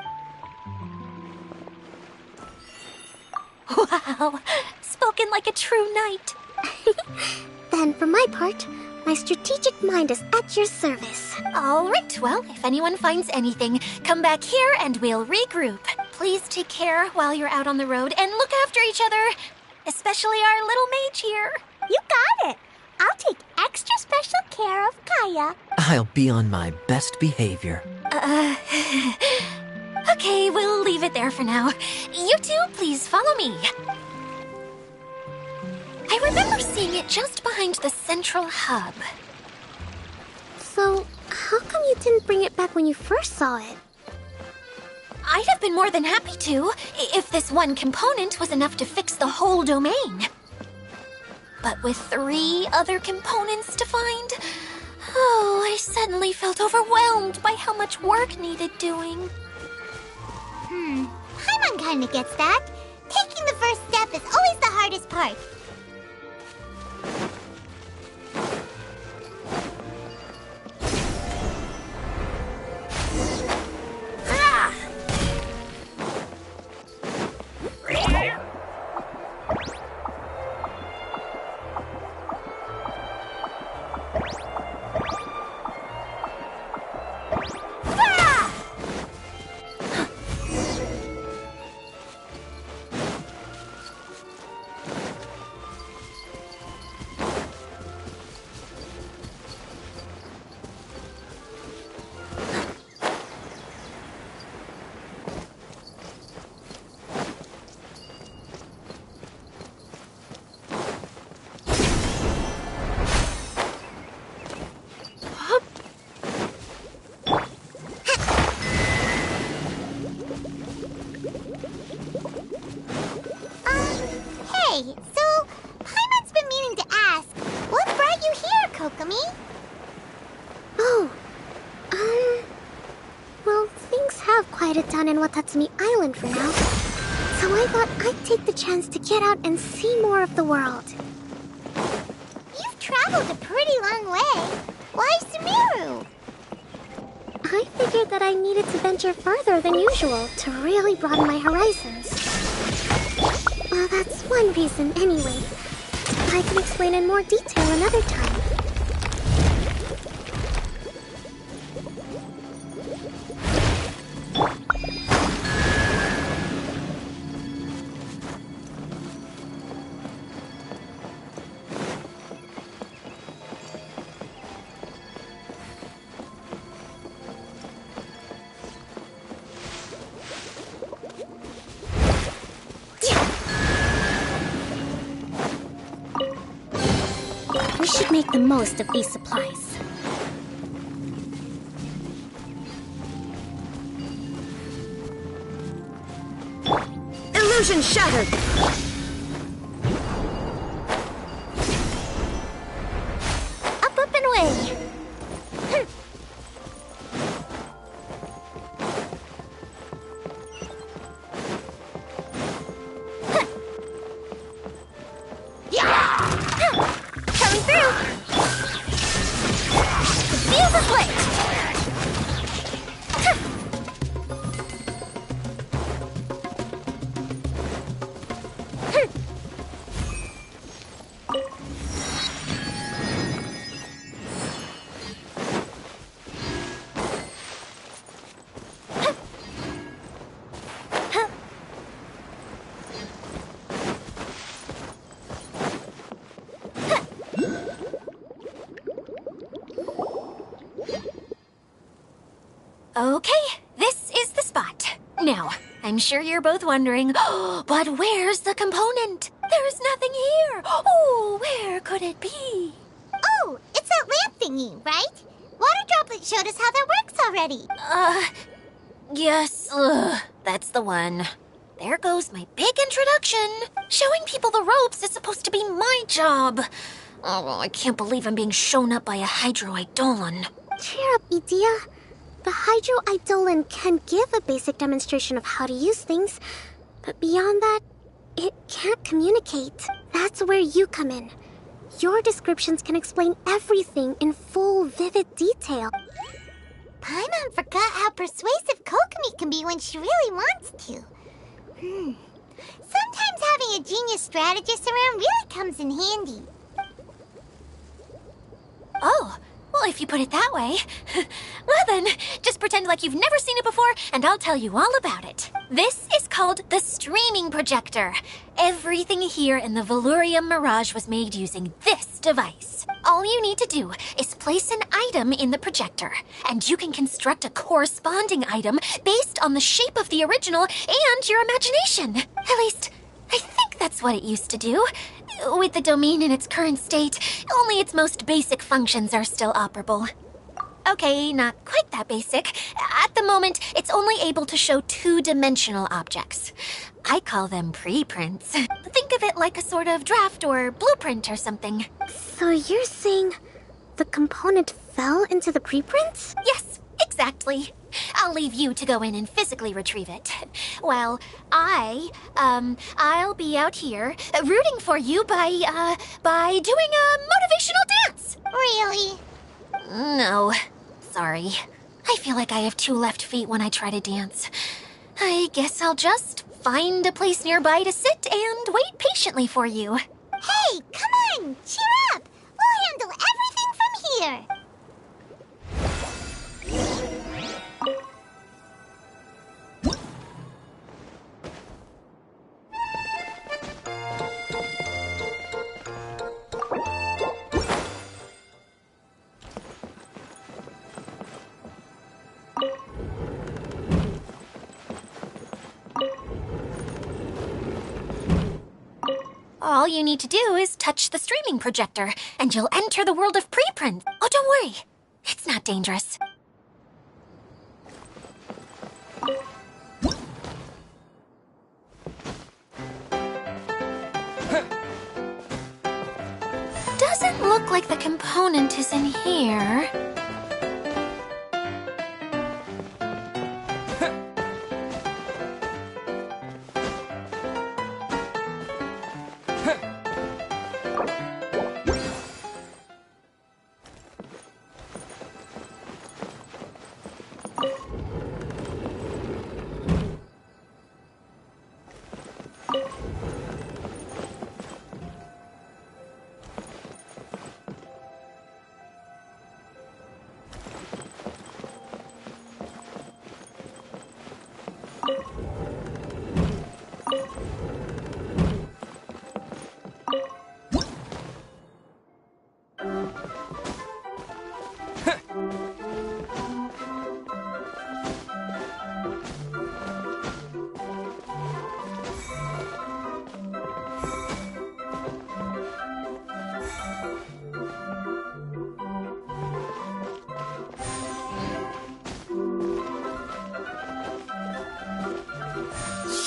[SPEAKER 8] Wow, spoken like a true knight.
[SPEAKER 7] Then, for my part, my strategic mind is at your service.
[SPEAKER 8] All right, well, if anyone finds anything, come back here and we'll regroup. Please take care while you're out on the road and look after each other, especially our little mage here.
[SPEAKER 3] You got it. I'll take extra special care of Kaya.
[SPEAKER 4] I'll be on my best behavior.
[SPEAKER 8] Okay, we'll leave it there for now. You two, please follow me. I remember seeing it just behind the Central Hub.
[SPEAKER 7] So, how come you didn't bring it back when you first saw it?
[SPEAKER 8] I'd have been more than happy to, if this one component was enough to fix the whole domain. But with 3 other components to find, I suddenly felt overwhelmed by how much work needed doing.
[SPEAKER 2] Paimon kinda gets that. Taking the first step is always the hardest part. Hey, so Paimon's been meaning to ask, what brought you here, Kokomi?
[SPEAKER 7] Oh, well, things have quieted down in Watatsumi Island for now. So I thought I'd take the chance to get out and see more of the world.
[SPEAKER 2] You've traveled a pretty long way. Why Sumeru?
[SPEAKER 7] I figured that I needed to venture further than usual to really broaden my horizons. Well, that's one reason anyway. I can explain in more detail another time. We should make the most of these supplies.
[SPEAKER 5] Illusion shattered!
[SPEAKER 3] Up and away! Coming through! Feel the split!
[SPEAKER 8] Okay, this is the spot. Now, I'm sure you're both wondering, but where's the component? There's nothing here. Oh, where could it be?
[SPEAKER 2] Oh, it's that lamp thingy, right? Water Droplet showed us how that works already.
[SPEAKER 8] Yes, that's the one. There goes my big introduction. Showing people the ropes is supposed to be my job. Oh, I can't believe I'm being shown up by a Hydro-Eidolon.
[SPEAKER 7] Cheer up, Idia. The Hydro-Eidolon can give a basic demonstration of how to use things, but beyond that, it can't communicate. That's where you come in. Your descriptions can explain everything in full, vivid detail.
[SPEAKER 2] Paimon forgot how persuasive Kokomi can be when she really wants to. Sometimes having a genius strategist around really comes in handy.
[SPEAKER 8] Oh, well, if you put it that way. Well then, just pretend like you've never seen it before, and I'll tell you all about it. This is called the streaming projector. Everything here in the Valurium Mirage was made using this device. All you need to do is place an item in the projector, and you can construct a corresponding item based on the shape of the original and your imagination. At least, I think that's what it used to do. With the domain in its current state, only its most basic functions are still operable. Okay, not quite that basic. At the moment, it's only able to show two-dimensional objects. I call them preprints. Think of it like a sort of draft or blueprint or something.
[SPEAKER 7] So you're saying the component fell into the preprints?
[SPEAKER 8] Yes, exactly. I'll leave you to go in and physically retrieve it. Well, I'll be out here rooting for you by doing a motivational dance.
[SPEAKER 2] Really?
[SPEAKER 8] No, sorry. I feel like I have two left feet when I try to dance. I guess I'll just find a place nearby to sit and wait patiently for you.
[SPEAKER 2] Hey, come on, cheer up. We'll handle everything from here.
[SPEAKER 8] All you need to do is touch the streaming projector, and you'll enter the world of preprints. Oh, don't worry. It's not dangerous. like the component is in here.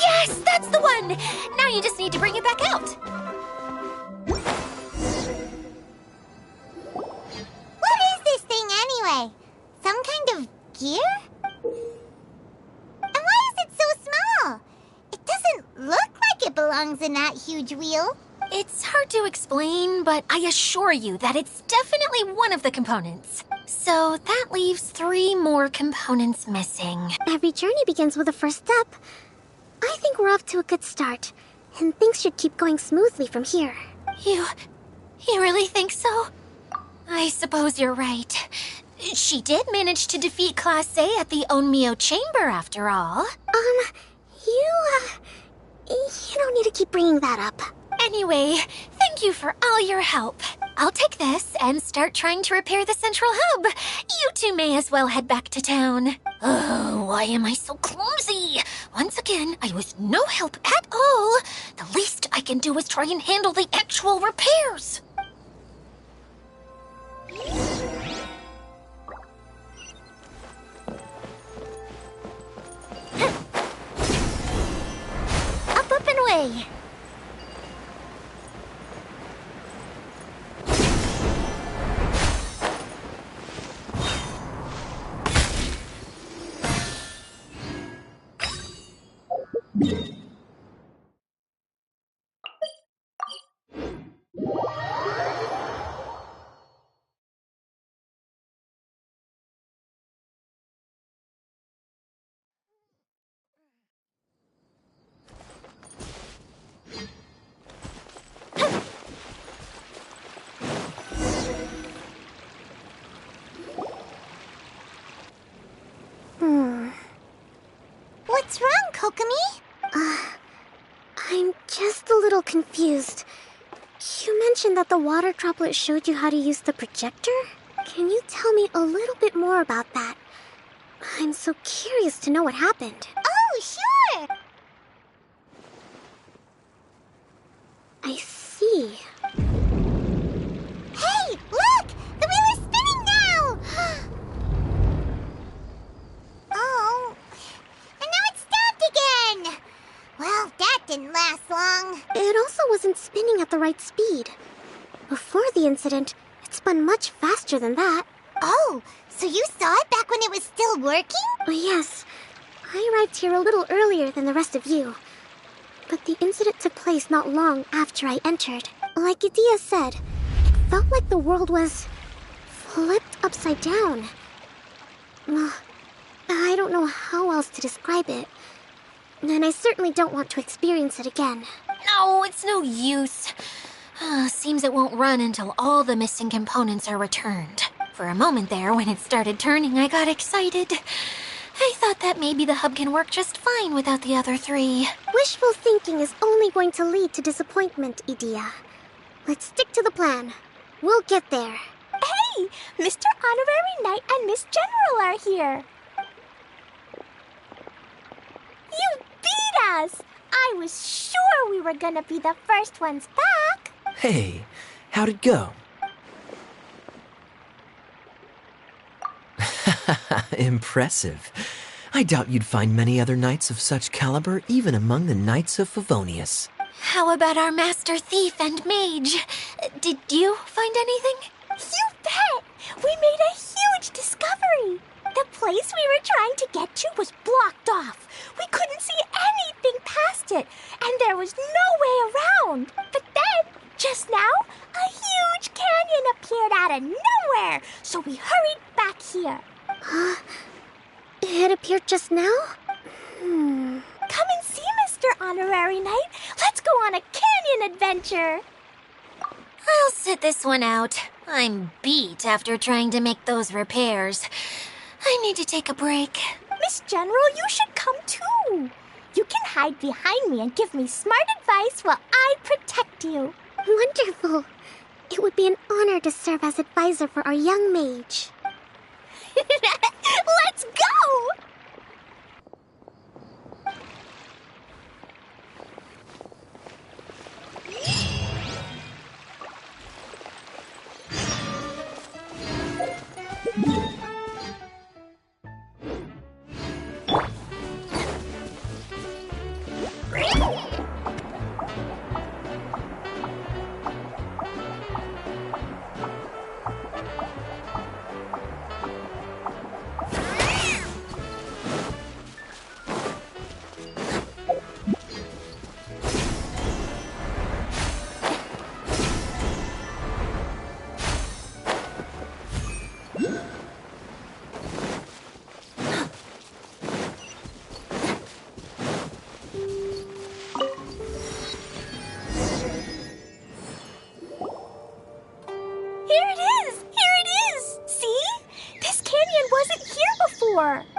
[SPEAKER 8] Yes, that's the one! Now you just need to bring it back out.
[SPEAKER 2] What is this thing anyway? Some kind of gear? And why is it so small? It doesn't look like it belongs in that huge wheel.
[SPEAKER 8] It's hard to explain, but I assure you that it's definitely one of the components. So that leaves 3 more components missing.
[SPEAKER 7] Every journey begins with a first step. I think we're off to a good start, and things should keep going smoothly from here.
[SPEAKER 8] You really think so? I suppose you're right. She did manage to defeat Class A at the Onmyo Chamber, after all.
[SPEAKER 7] You don't need to keep bringing that up.
[SPEAKER 8] Anyway, thank you for all your help. I'll take this and start trying to repair the central hub. You two may as well head back to town. Oh, why am I so clumsy? Once again, I was no help at all. The least I can do is try and handle the actual repairs.
[SPEAKER 3] Up and away.
[SPEAKER 2] What's wrong, Kokomi?
[SPEAKER 7] I'm just a little confused. You mentioned that the water droplet showed you how to use the projector? Can you tell me a little bit more about that? I'm so curious to know what happened.
[SPEAKER 2] Oh, sure!
[SPEAKER 7] I see.
[SPEAKER 2] Hey, look! The wheel is spinning now! Oh, and now it's stopped again! Well, that didn't last long.
[SPEAKER 7] It also wasn't spinning at the right speed. Before the incident, it spun much faster than that.
[SPEAKER 2] Oh, so you saw it back when it was still working?
[SPEAKER 7] Oh, yes. I arrived here a little earlier than the rest of you. But the incident took place not long after I entered. Like Idia said, it felt like the world was flipped upside down. Well, I don't know how else to describe it. And I certainly don't want to experience it again.
[SPEAKER 8] No, it's no use. Seems it won't run until all the missing components are returned. For a moment there, when it started turning, I got excited. I thought that maybe the hub can work just fine without the other 3.
[SPEAKER 7] Wishful thinking is only going to lead to disappointment, Idia. Let's stick to the plan. We'll get there.
[SPEAKER 3] Hey, Mr. Honorary Knight and Miss General are here. You beat us! I was sure we were gonna be the first ones back.
[SPEAKER 4] Hey, how'd it go? Impressive. I doubt you'd find many other knights of such caliber even among the Knights of Favonius.
[SPEAKER 8] How about our master thief and mage? Did you find anything?
[SPEAKER 3] You bet! We made a huge discovery! The place we were trying to get to was blocked off. We couldn't see anything past it, and there was no way around. But then, just now, a huge canyon appeared out of nowhere, so we hurried back here.
[SPEAKER 7] It appeared just now?
[SPEAKER 3] Come and see, Mr. Honorary Knight. Let's go on a canyon adventure.
[SPEAKER 8] I'll sit this one out. I'm beat after trying to make those repairs. I need to take a break.
[SPEAKER 3] Miss General, you should come too. You can hide behind me and give me smart advice while I protect you.
[SPEAKER 7] Wonderful. It would be an honor to serve as advisor for our young mage.
[SPEAKER 3] Let's go!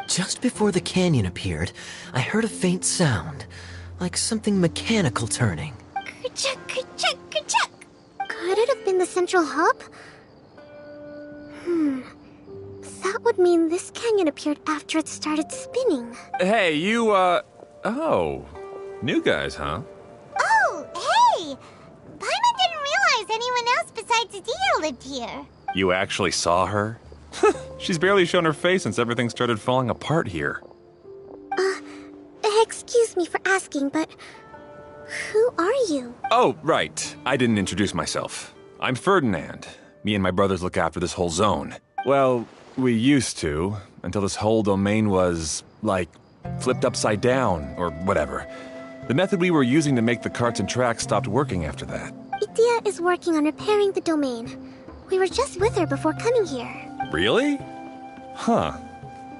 [SPEAKER 4] Just before the canyon appeared, I heard a faint sound, like something mechanical turning.
[SPEAKER 3] Ka-chuck, ka-chuck, ka-chuck.
[SPEAKER 7] Could it have been the central hub? That would mean this canyon appeared after it started spinning.
[SPEAKER 9] Hey, you, oh. New guys, huh?
[SPEAKER 2] Oh, hey! Paimon didn't realize anyone else besides Adia lived here.
[SPEAKER 9] You actually saw her? She's barely shown her face since everything started falling apart here.
[SPEAKER 7] Excuse me for asking, but who are you?
[SPEAKER 9] Oh, right. I didn't introduce myself. I'm Ferdinand. Me and my brothers look after this whole zone. Well, we used to, until this whole domain was, like, flipped upside down, or whatever. The method we were using to make the carts and tracks stopped working after that.
[SPEAKER 7] Idia is working on repairing the domain. We were just with her before coming here.
[SPEAKER 9] Really? Huh.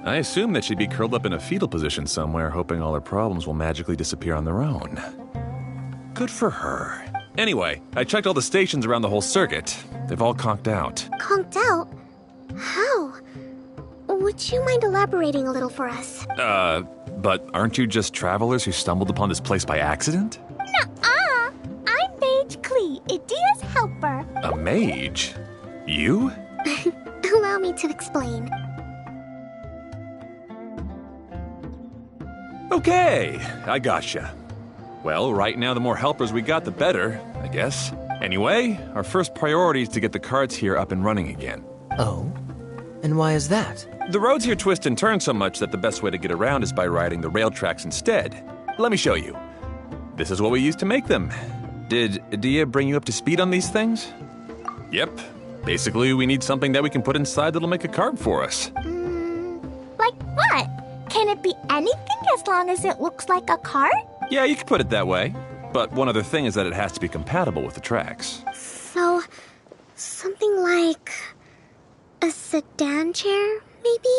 [SPEAKER 9] I assume that she'd be curled up in a fetal position somewhere, hoping all her problems will magically disappear on their own. Good for her. Anyway, I checked all the stations around the whole circuit. They've all conked out.
[SPEAKER 7] Conked out? How? Would you mind elaborating a little for us?
[SPEAKER 9] But aren't you just travelers who stumbled upon this place by accident?
[SPEAKER 3] Nuh-uh. I'm Mage Klee, Idia's helper.
[SPEAKER 9] A mage? You?
[SPEAKER 7] Allow me to explain.
[SPEAKER 9] Okay, I gotcha. Well, right now the more helpers we got, the better, I guess. Anyway, our first priority is to get the carts here up and running again.
[SPEAKER 4] Oh? And why is that?
[SPEAKER 9] The roads here twist and turn so much that the best way to get around is by riding the rail tracks instead. Let me show you. This is what we used to make them. Did Adia bring you up to speed on these things? Yep. Basically, we need something that we can put inside that'll make a cart for us.
[SPEAKER 3] Like what? Can it be anything as long as it looks like a cart?
[SPEAKER 9] Yeah, you could put it that way. But one other thing is that it has to be compatible with the tracks.
[SPEAKER 7] So, something like a sedan chair, maybe?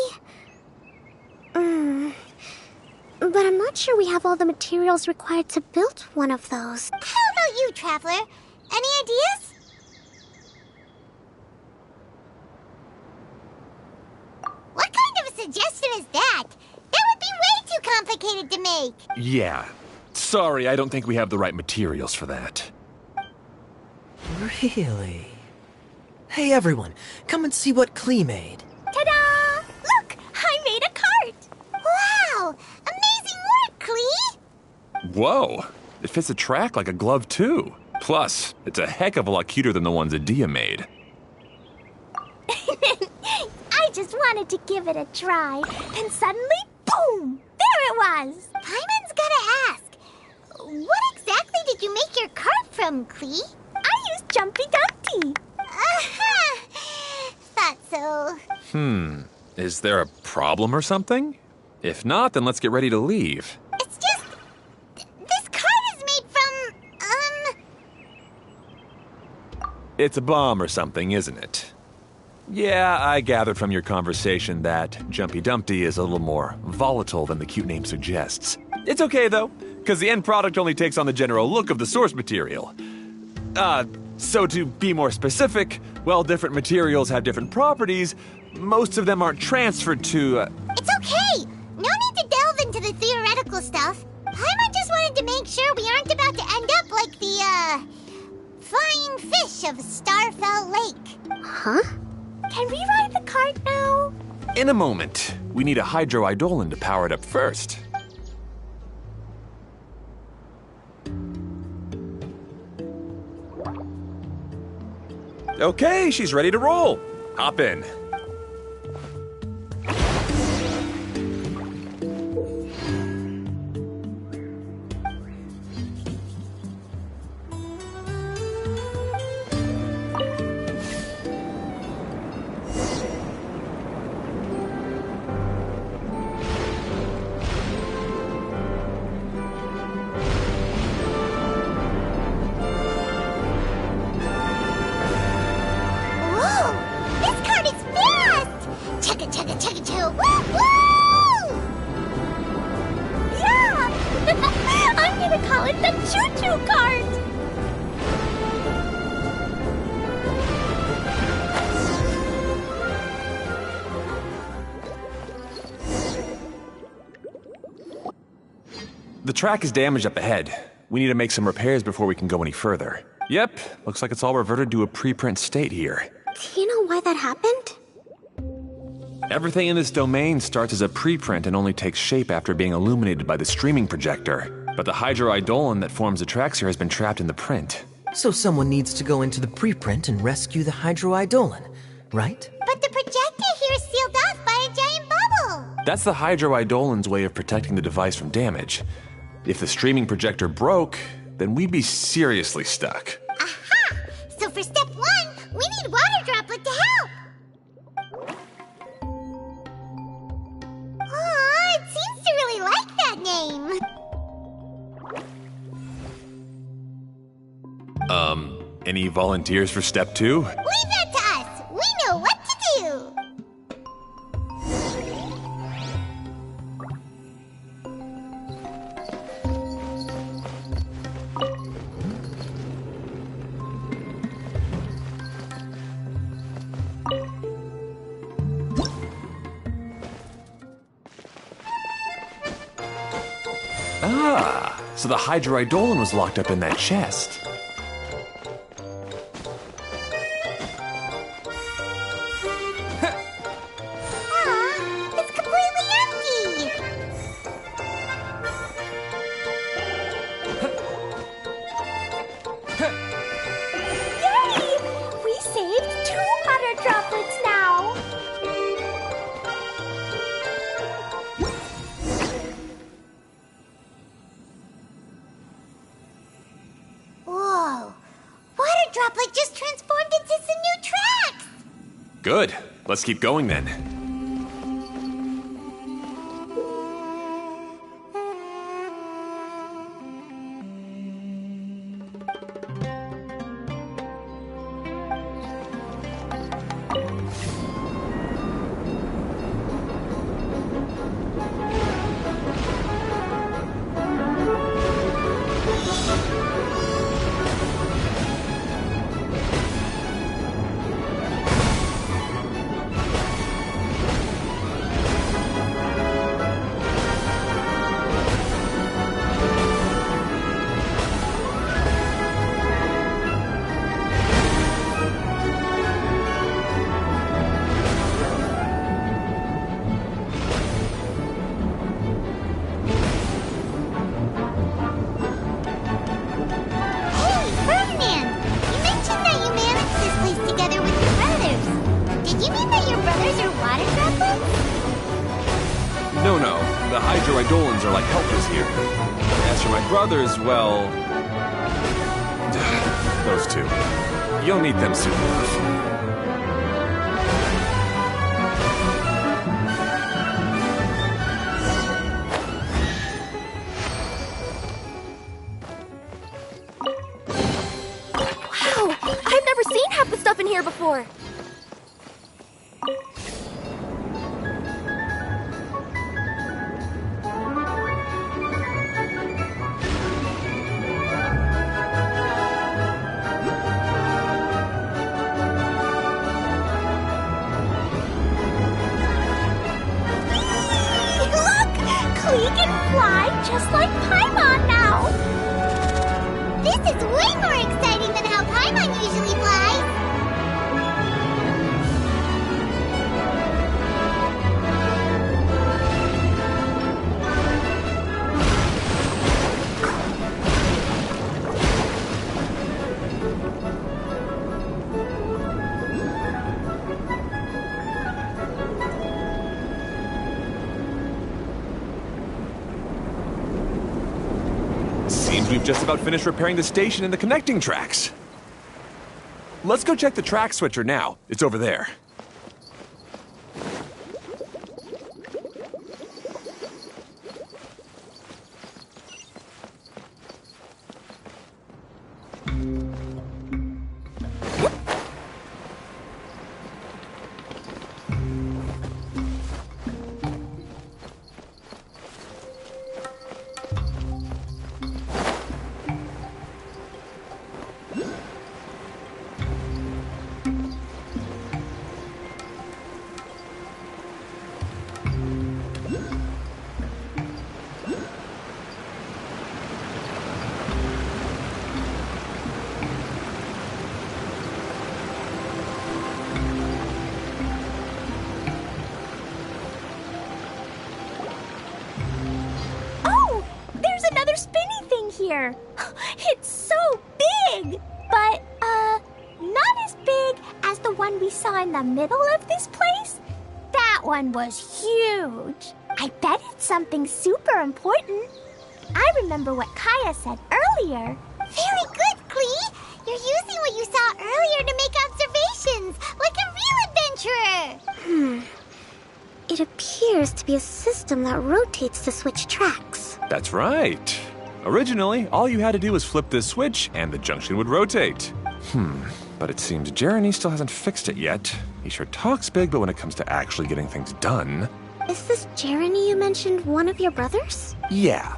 [SPEAKER 7] But I'm not sure we have all the materials required to build one of those.
[SPEAKER 2] How about you, Traveler? Any ideas? What kind of a suggestion is that? That would be way too complicated to make.
[SPEAKER 9] Yeah. Sorry, I don't think we have the right materials for that.
[SPEAKER 4] Really? Hey everyone, come and see what Klee made.
[SPEAKER 3] Ta-da! Look, I made a cart.
[SPEAKER 2] Wow! Amazing work, Klee!
[SPEAKER 9] Whoa! It fits the track like a glove, too. Plus, it's a heck of a lot cuter than the ones Adia made.
[SPEAKER 3] I just wanted to give it a try. Then suddenly, boom! There it was!
[SPEAKER 2] Paimon's gotta ask. What exactly did you make your cart from, Klee?
[SPEAKER 3] I used Jumpy Dumpty.
[SPEAKER 2] Aha! so...
[SPEAKER 9] Is there a problem or something? If not, then let's get ready to leave.
[SPEAKER 2] It's just... this card is made from,
[SPEAKER 9] It's a bomb or something, isn't it? Yeah, I gathered from your conversation that Jumpy Dumpty is a little more volatile than the cute name suggests. It's okay, though, because the end product only takes on the general look of the source material. So to be more specific, while different materials have different properties, most of them aren't transferred to...
[SPEAKER 2] It's okay! No need to delve into the theoretical stuff. Paimon just wanted to make sure we aren't about to end up like the, flying fish of Starfell Lake.
[SPEAKER 7] Huh?
[SPEAKER 3] Can we ride the cart now?
[SPEAKER 9] In a moment. We need a hydroidolin to power it up first. Okay, she's ready to roll. Hop in.
[SPEAKER 2] Whoa! This cart is fast! Chugga chugga chugga chugga woo woo!
[SPEAKER 3] Yeah! I'm gonna call it the choo-choo cart!
[SPEAKER 9] The track is damaged up ahead. We need to make some repairs before we can go any further. Yep, looks like it's all reverted to a preprint state here.
[SPEAKER 7] Do you know why that happened?
[SPEAKER 9] Everything in this domain starts as a preprint and only takes shape after being illuminated by the streaming projector. But the hydroidolin that forms the tracks here has been trapped in the print.
[SPEAKER 4] So someone needs to go into the preprint and rescue the hydroidolin, right?
[SPEAKER 2] But the projector here is sealed off by a giant bubble!
[SPEAKER 9] That's the hydroidolin's way of protecting the device from damage. If the streaming projector broke, then we'd be seriously stuck.
[SPEAKER 2] Aha! So for step 1, we need Water Droplet to help! Aw, it seems to really like that name!
[SPEAKER 9] Any volunteers for step 2?
[SPEAKER 2] Leave that to us! We know what to do!
[SPEAKER 9] Ah, so the hydroidolin was locked up in that chest.
[SPEAKER 2] Aw, it's completely empty!
[SPEAKER 3] Yay! We saved 2 water droplets now!
[SPEAKER 2] Whoa! Water Droplet just transformed into some new tracks!
[SPEAKER 9] Good. Let's keep going then.
[SPEAKER 2] Hey, Ferdinand! You mentioned that you managed this place together with your brothers. Did you mean that your brothers are water droplets?
[SPEAKER 9] No, the hydroidolins are like helpers here. As for my brothers, well... those two. You'll meet them soon enough.
[SPEAKER 8] been here before.
[SPEAKER 3] Look! Klee can fly just like Paimon now!
[SPEAKER 2] This is way more exciting than how Paimon usually flies.
[SPEAKER 9] Seems we've just about finished repairing the station and the connecting tracks. Let's go check the track switcher now. It's over there.
[SPEAKER 3] Oh! There's another spinny thing here! It's so big! But, not as big as the one we saw in the middle of this place. That one was huge. I bet it's something super important. I remember what Kaya said earlier.
[SPEAKER 2] Very good, Klee. You're using what you saw earlier to make observations, like a real adventurer.
[SPEAKER 7] It appears to be a system that rotates to switch tracks.
[SPEAKER 9] That's right. Originally, all you had to do was flip this switch and the junction would rotate. But it seems Jeremy still hasn't fixed it yet. He sure talks big, but when it comes to actually getting things done...
[SPEAKER 7] Is this Jeremy you mentioned one of your brothers?
[SPEAKER 9] Yeah.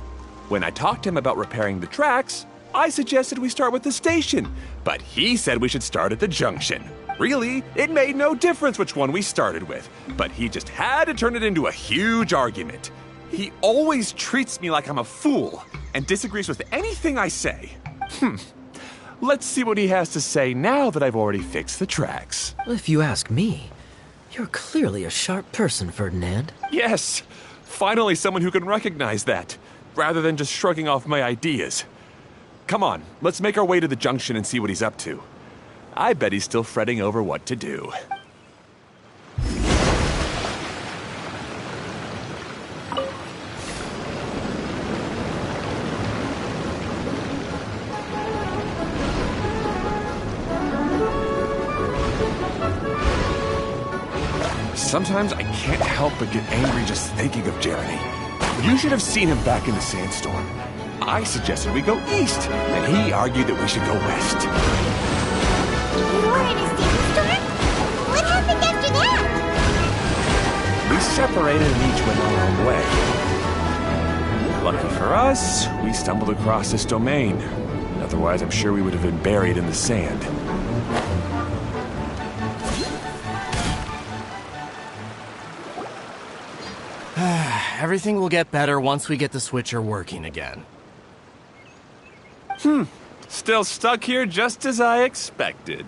[SPEAKER 9] When I talked to him about repairing the tracks, I suggested we start with the station, but he said we should start at the junction. Really, it made no difference which one we started with, but he just had to turn it into a huge argument. He always treats me like I'm a fool and disagrees with anything I say. Let's see what he has to say now that I've already fixed the tracks.
[SPEAKER 4] If you ask me, you're clearly a sharp person, Ferdinand.
[SPEAKER 9] Yes, finally someone who can recognize that, rather than just shrugging off my ideas. Come on, let's make our way to the junction and see what he's up to. I bet he's still fretting over what to do. Sometimes I can't help but get angry just thinking of Jeremy. You should have seen him back in the sandstorm. I suggested we go east, and he argued that we should go west.
[SPEAKER 2] You were in a sandstorm? What happened after that?
[SPEAKER 9] We separated and each went our own way. Lucky for us, we stumbled across this domain. Otherwise, I'm sure we would have been buried in the sand.
[SPEAKER 10] Everything will get better once we get the switcher working again.
[SPEAKER 9] Still stuck here just as I expected.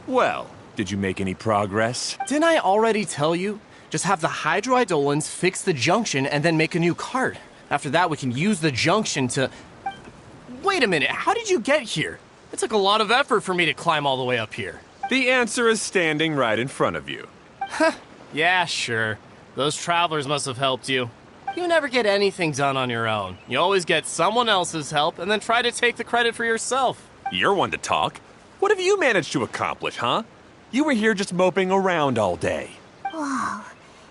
[SPEAKER 9] Well, did you make any progress?
[SPEAKER 10] Didn't I already tell you? Just have the hydroidolins fix the junction and then make a new cart. After that, we can use the junction to... Wait a minute, how did you get here? It took a lot of effort for me to climb all the way up here.
[SPEAKER 9] The answer is standing right in front of you.
[SPEAKER 10] Yeah, sure. Those travelers must have helped you. You never get anything done on your own. You always get someone else's help and then try to take the credit for yourself.
[SPEAKER 9] You're one to talk. What have you managed to accomplish, huh? You were here just moping around all day.
[SPEAKER 2] Whoa.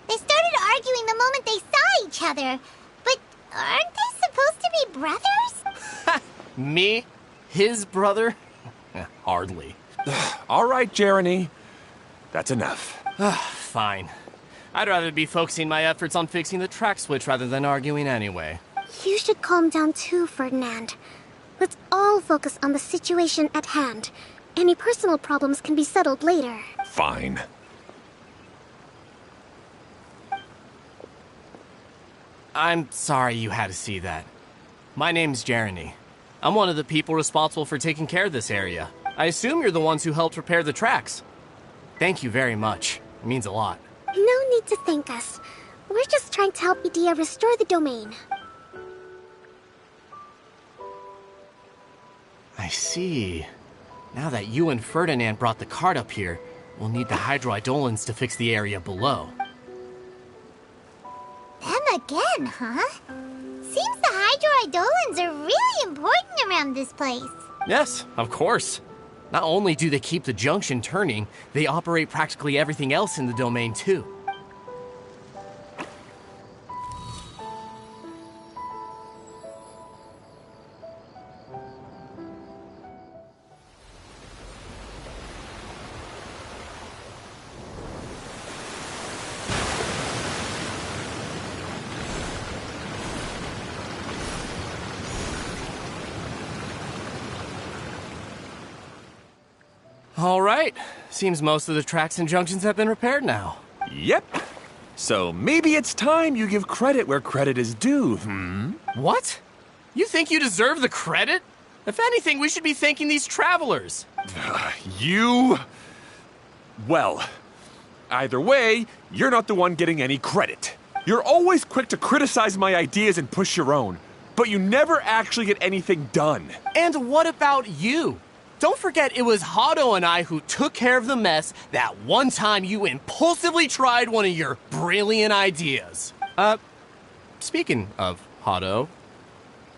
[SPEAKER 2] They started arguing the moment they saw each other. But aren't they supposed to be brothers?
[SPEAKER 10] Me? His brother? Hardly.
[SPEAKER 9] All right, Jeremy. That's enough.
[SPEAKER 10] Fine. I'd rather be focusing my efforts on fixing the track switch rather than arguing anyway.
[SPEAKER 7] You should calm down too, Ferdinand. Let's all focus on the situation at hand. Any personal problems can be settled later.
[SPEAKER 9] Fine.
[SPEAKER 10] I'm sorry you had to see that. My name's Jeremy. I'm one of the people responsible for taking care of this area. I assume you're the ones who helped repair the tracks. Thank you very much. It means a lot.
[SPEAKER 7] No need to thank us. We're just trying to help Idea restore the domain.
[SPEAKER 10] I see. Now that you and Ferdinand brought the cart up here, we'll need the hydroidolins to fix the area below.
[SPEAKER 2] Them again, huh? Seems the hydroidolins are really important around this place.
[SPEAKER 10] Yes, of course. Not only do they keep the junction turning, they operate practically everything else in the domain too. All right. Seems most of the tracks and junctions have been repaired now.
[SPEAKER 9] Yep. So maybe it's time you give credit where credit is due,
[SPEAKER 10] What? You think you deserve the credit? If anything, we should be thanking these travelers.
[SPEAKER 9] You... Well, either way, you're not the one getting any credit. You're always quick to criticize my ideas and push your own, but you never actually get anything done.
[SPEAKER 10] And what about you? Don't forget it was Hado and I who took care of the mess that one time you impulsively tried one of your brilliant ideas. Speaking of Hado,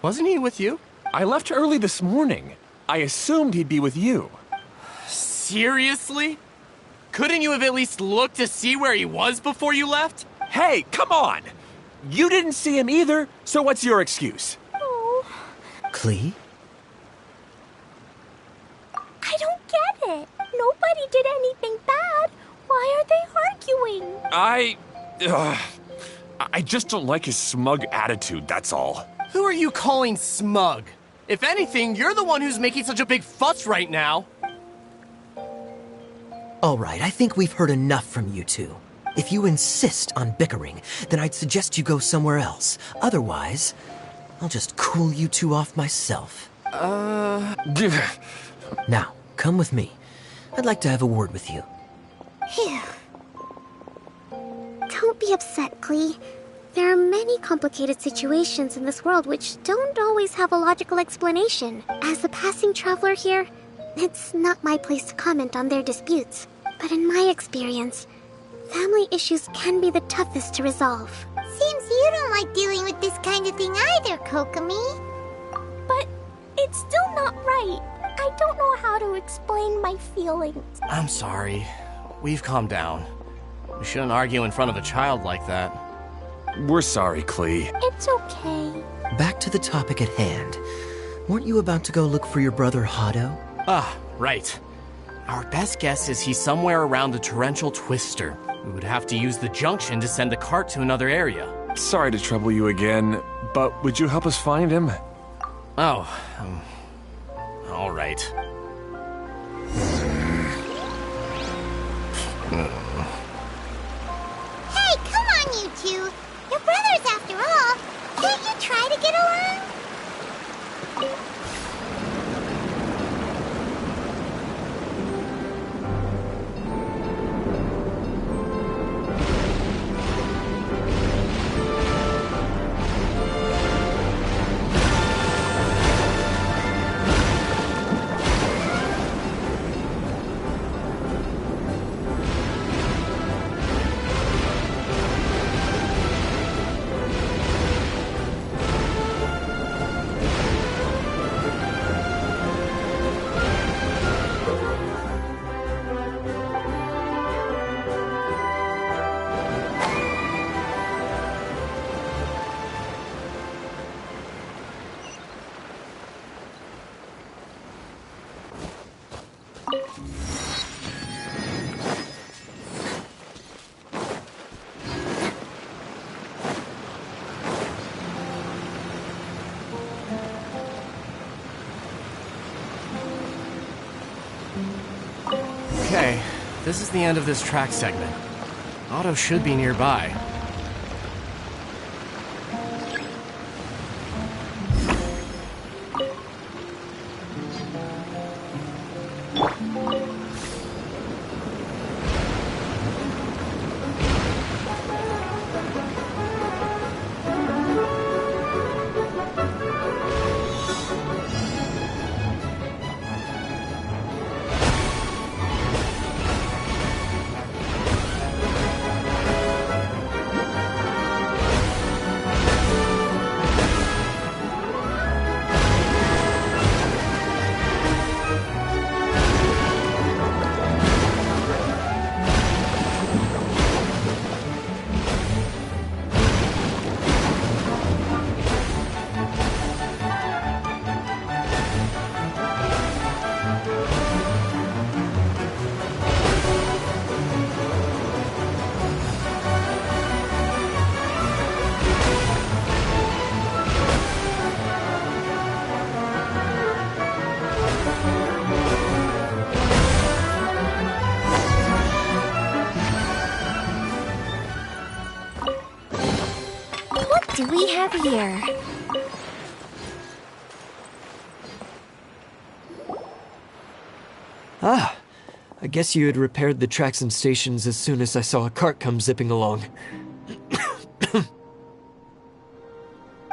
[SPEAKER 10] wasn't he with you?
[SPEAKER 9] I left early this morning. I assumed he'd be with you.
[SPEAKER 10] Seriously? Couldn't you have at least looked to see where he was before you left?
[SPEAKER 9] Hey, come on! You didn't see him either, so what's your excuse?
[SPEAKER 4] Klee?
[SPEAKER 3] I don't get it. Nobody did anything bad. Why are they arguing?
[SPEAKER 9] I just don't like his smug attitude, that's all.
[SPEAKER 10] Who are you calling smug? If anything, you're the one who's making such a big fuss right now.
[SPEAKER 4] All right, I think we've heard enough from you two. If you insist on bickering, then I'd suggest you go somewhere else. Otherwise, I'll just cool you two off myself. Now, come with me. I'd like to have a word with you.
[SPEAKER 2] Phew.
[SPEAKER 7] Don't be upset, Klee. There are many complicated situations in this world which don't always have a logical explanation. As a passing traveler here, it's not my place to comment on their disputes. But in my experience, family issues can be the toughest to resolve.
[SPEAKER 2] Seems you don't like dealing with this kind of thing either, Kokomi.
[SPEAKER 3] But it's still not right. I don't know how to explain my feelings.
[SPEAKER 10] I'm sorry. We've calmed down. We shouldn't argue in front of a child like that.
[SPEAKER 9] We're sorry, Klee.
[SPEAKER 3] It's okay.
[SPEAKER 4] Back to the topic at hand. Weren't you about to go look for your brother Hado?
[SPEAKER 10] Ah, right. Our best guess is he's somewhere around the torrential twister. We would have to use the junction to send the cart to another area.
[SPEAKER 9] Sorry to trouble you again, but would you help us find him?
[SPEAKER 10] Oh, all right.
[SPEAKER 2] Hey, come on, you two. You're brothers after all. Can't you try to get along?
[SPEAKER 10] Okay, this is the end of this track segment. Otto should be nearby.
[SPEAKER 3] What do we have here?
[SPEAKER 4] Ah, I guess you had repaired the tracks and stations as soon as I saw a cart come zipping along.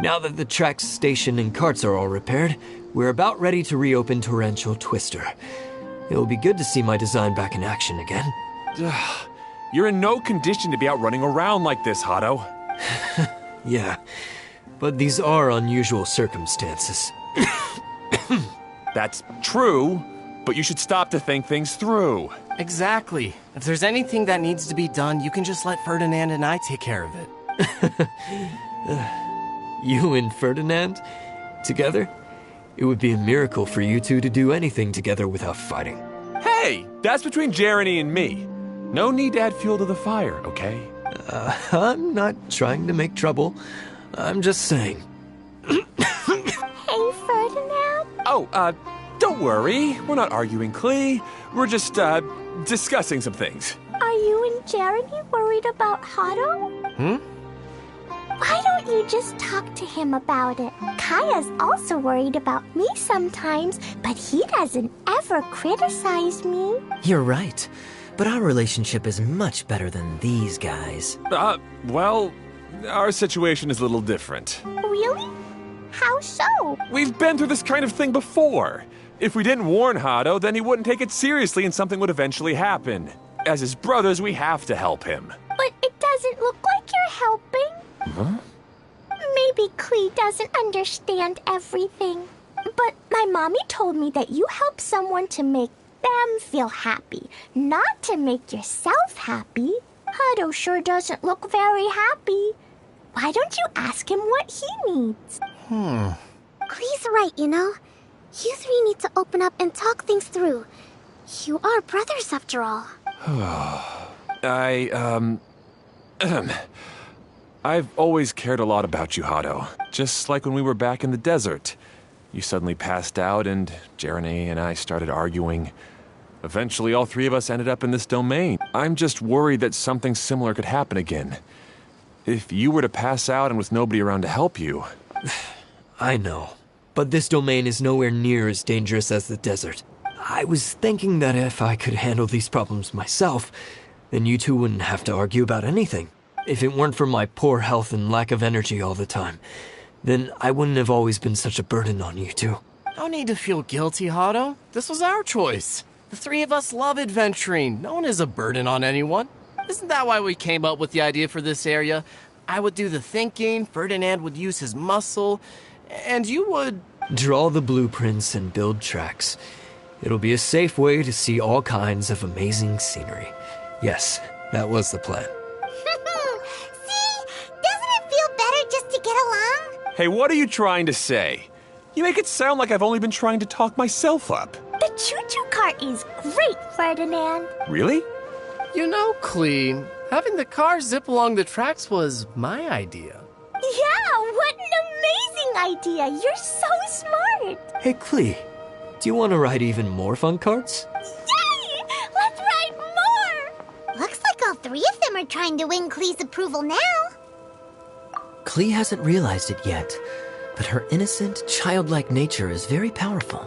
[SPEAKER 4] Now that the tracks, station, and carts are all repaired, we're about ready to reopen Torrential Twister. It'll be good to see my design back in action again.
[SPEAKER 9] You're in no condition to be out running around like this, Hado.
[SPEAKER 4] Yeah, but these are unusual circumstances.
[SPEAKER 9] That's true, but you should stop to think things through.
[SPEAKER 10] Exactly. If there's anything that needs to be done, you can just let Ferdinand and I take care of it.
[SPEAKER 4] You and Ferdinand? Together? It would be a miracle for you two to do anything together without fighting.
[SPEAKER 9] Hey, that's between Jeremy and me. No need to add fuel to the fire, okay?
[SPEAKER 4] I'm not trying to make trouble. I'm just saying.
[SPEAKER 3] Hey, Ferdinand?
[SPEAKER 9] Oh, don't worry. We're not arguing, Klee. We're just, discussing some things.
[SPEAKER 3] Are you and Jeremy worried about Hado? Why don't you just talk to him about it? Kaya's also worried about me sometimes, but he doesn't ever criticize me.
[SPEAKER 4] You're right. But our relationship is much better than these guys.
[SPEAKER 9] Well, our situation is a little different.
[SPEAKER 3] Really? How so?
[SPEAKER 9] We've been through this kind of thing before. If we didn't warn Hado, then he wouldn't take it seriously and something would eventually happen. As his brothers, we have to help him.
[SPEAKER 3] But it doesn't look like you're helping.
[SPEAKER 9] Huh?
[SPEAKER 3] Maybe Klee doesn't understand everything. But my mommy told me that you help someone to make them feel happy, not to make yourself happy. Hado sure doesn't look very happy. Why don't you ask him what he needs?
[SPEAKER 7] Klee's right, you know. You three need to open up and talk things through. You are brothers after all.
[SPEAKER 9] I've always cared a lot about you, Hado. Just like when we were back in the desert. You suddenly passed out and Jeremy and I started arguing. Eventually, all three of us ended up in this domain. I'm just worried that something similar could happen again. If you were to pass out and with nobody around to help you...
[SPEAKER 4] I know. But this domain is nowhere near as dangerous as the desert. I was thinking that if I could handle these problems myself, then you two wouldn't have to argue about anything. If it weren't for my poor health and lack of energy all the time, then I wouldn't have always been such a burden on you two.
[SPEAKER 10] No need to feel guilty, Hado. This was our choice. The three of us love adventuring. No one is a burden on anyone. Isn't that why we came up with the idea for this area? I would do the thinking, Ferdinand would use his muscle, and you would...
[SPEAKER 4] Draw the blueprints and build tracks. It'll be a safe way to see all kinds of amazing scenery. Yes, that was the plan.
[SPEAKER 2] See? Doesn't it feel better just to get along?
[SPEAKER 9] Hey, what are you trying to say? You make it sound like I've only been trying to talk myself up.
[SPEAKER 3] The choo-choo cart is great, Ferdinand.
[SPEAKER 9] Really?
[SPEAKER 10] You know, Klee, having the car zip along the tracks was my idea.
[SPEAKER 3] Yeah, what an amazing idea. You're so smart.
[SPEAKER 4] Hey, Klee, do you want to ride even more fun carts?
[SPEAKER 3] Yay! Let's ride
[SPEAKER 2] trying to win Klee's approval now.
[SPEAKER 4] Klee hasn't realized it yet, but her innocent, childlike nature is very powerful.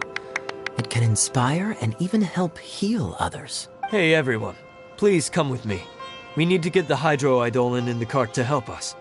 [SPEAKER 4] It can inspire and even help heal others.
[SPEAKER 11] Hey everyone, please come with me. We need to get the hydroidolin in the cart to help us.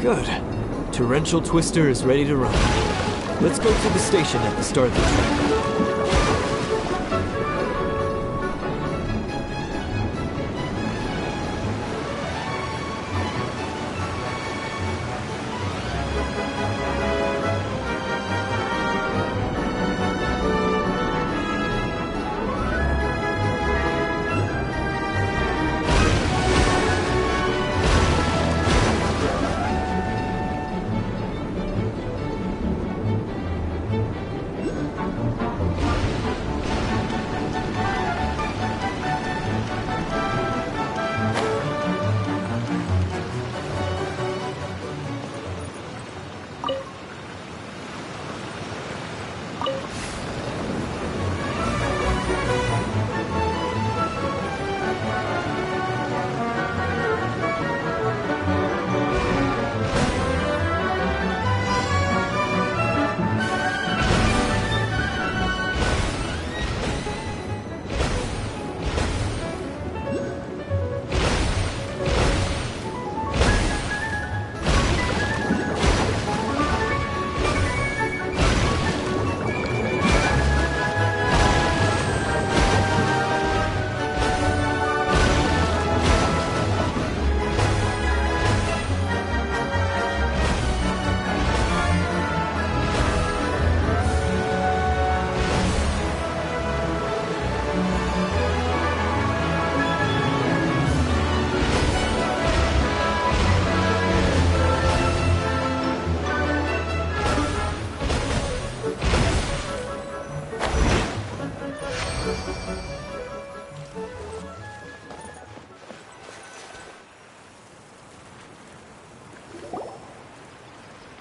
[SPEAKER 11] Good. Torrential Twister is ready to run. Let's go to the station at the start of the track.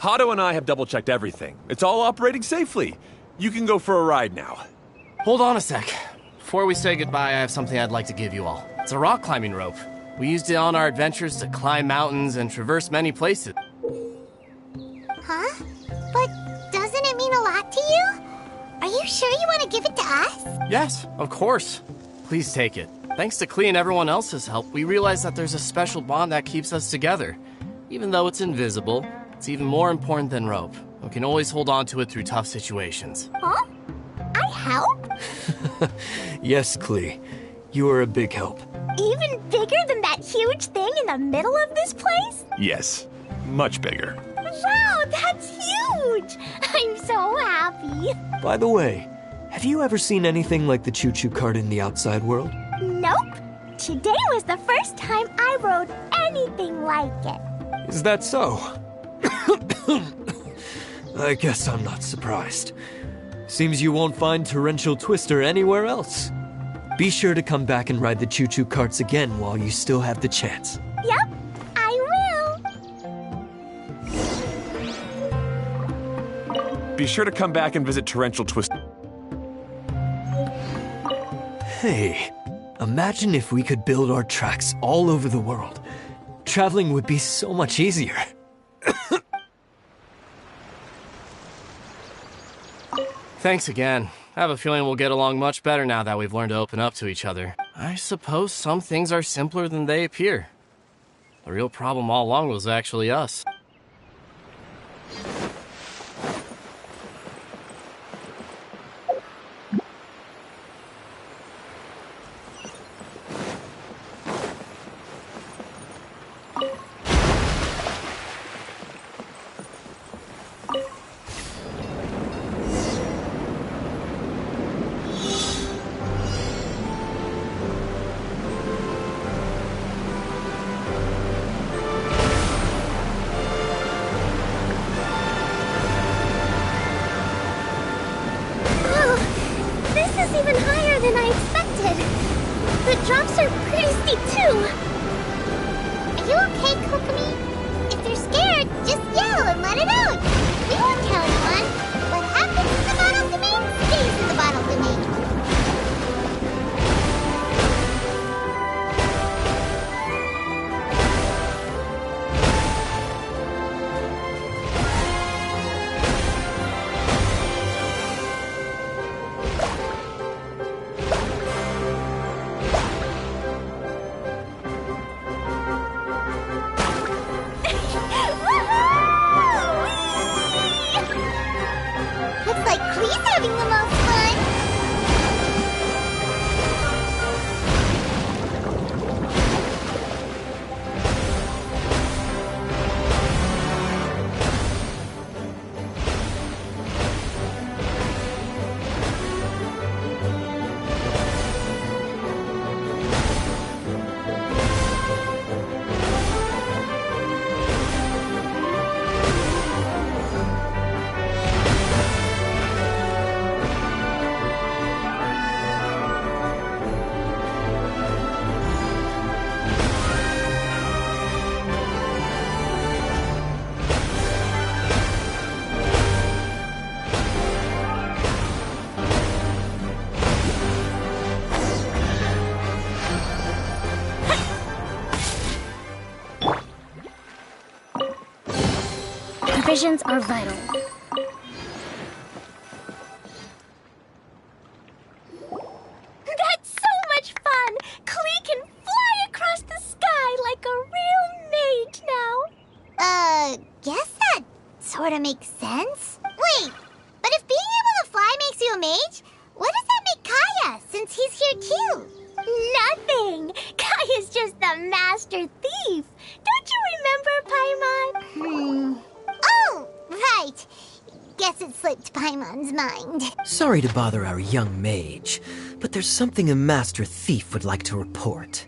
[SPEAKER 9] Hado and I have double-checked everything. It's all operating safely. You can go for a ride now.
[SPEAKER 10] Hold on a sec. Before we say goodbye, I have something I'd like to give you all. It's a rock climbing rope. We used it on our adventures to climb mountains and traverse many places.
[SPEAKER 2] Huh? But doesn't it mean a lot to you? Are you sure you want to give it to us?
[SPEAKER 10] Yes, of course. Please take it. Thanks to Klee and everyone else's help, we realized that there's a special bond that keeps us together. Even though it's invisible, it's even more important than rope. We can always hold on to it through tough situations.
[SPEAKER 3] Huh? I help?
[SPEAKER 11] Yes, Klee. You are a big help.
[SPEAKER 3] Even bigger than that huge thing in the middle of this place?
[SPEAKER 9] Yes, much bigger.
[SPEAKER 3] Wow, that's huge! I'm so happy.
[SPEAKER 11] By the way, have you ever seen anything like the choo-choo cart in the outside world?
[SPEAKER 3] Nope. Today was the first time I rode anything like it.
[SPEAKER 11] Is that so? I guess I'm not surprised. Seems you won't find Torrential Twister anywhere else. Be sure to come back and ride the choo-choo carts again while you still have the chance.
[SPEAKER 3] Yep, I will.
[SPEAKER 9] Be sure to come back and visit Torrential Twister.
[SPEAKER 11] Hey, imagine if we could build our tracks all over the world. Traveling would be so much easier.
[SPEAKER 10] Thanks again. I have a feeling we'll get along much better now that we've learned to open up to each other. I suppose some things are simpler than they appear. The real problem all along was actually us.
[SPEAKER 7] Even higher than I expected. The drops are pretty steep, too.
[SPEAKER 2] Are you okay, Kokomi? If you're scared, just yell and let it out. We won't tell anyone. What happens in the bottle domain stays in the bottle domain. Looks like Klee's having the most fun.
[SPEAKER 7] Provisions are vital.
[SPEAKER 3] That's so much fun! Klee can fly across the sky like a real mage now.
[SPEAKER 2] Guess that sort of makes sense. Wait, but if being able to fly makes you a mage, what does that make Kaya, since he's here too?
[SPEAKER 3] Nothing! Kaya's just the master thief. Don't you remember, Paimon?
[SPEAKER 2] Oh, right. Guess it slipped Paimon's mind.
[SPEAKER 4] Sorry to bother our young mage, but there's something a master thief would like to report.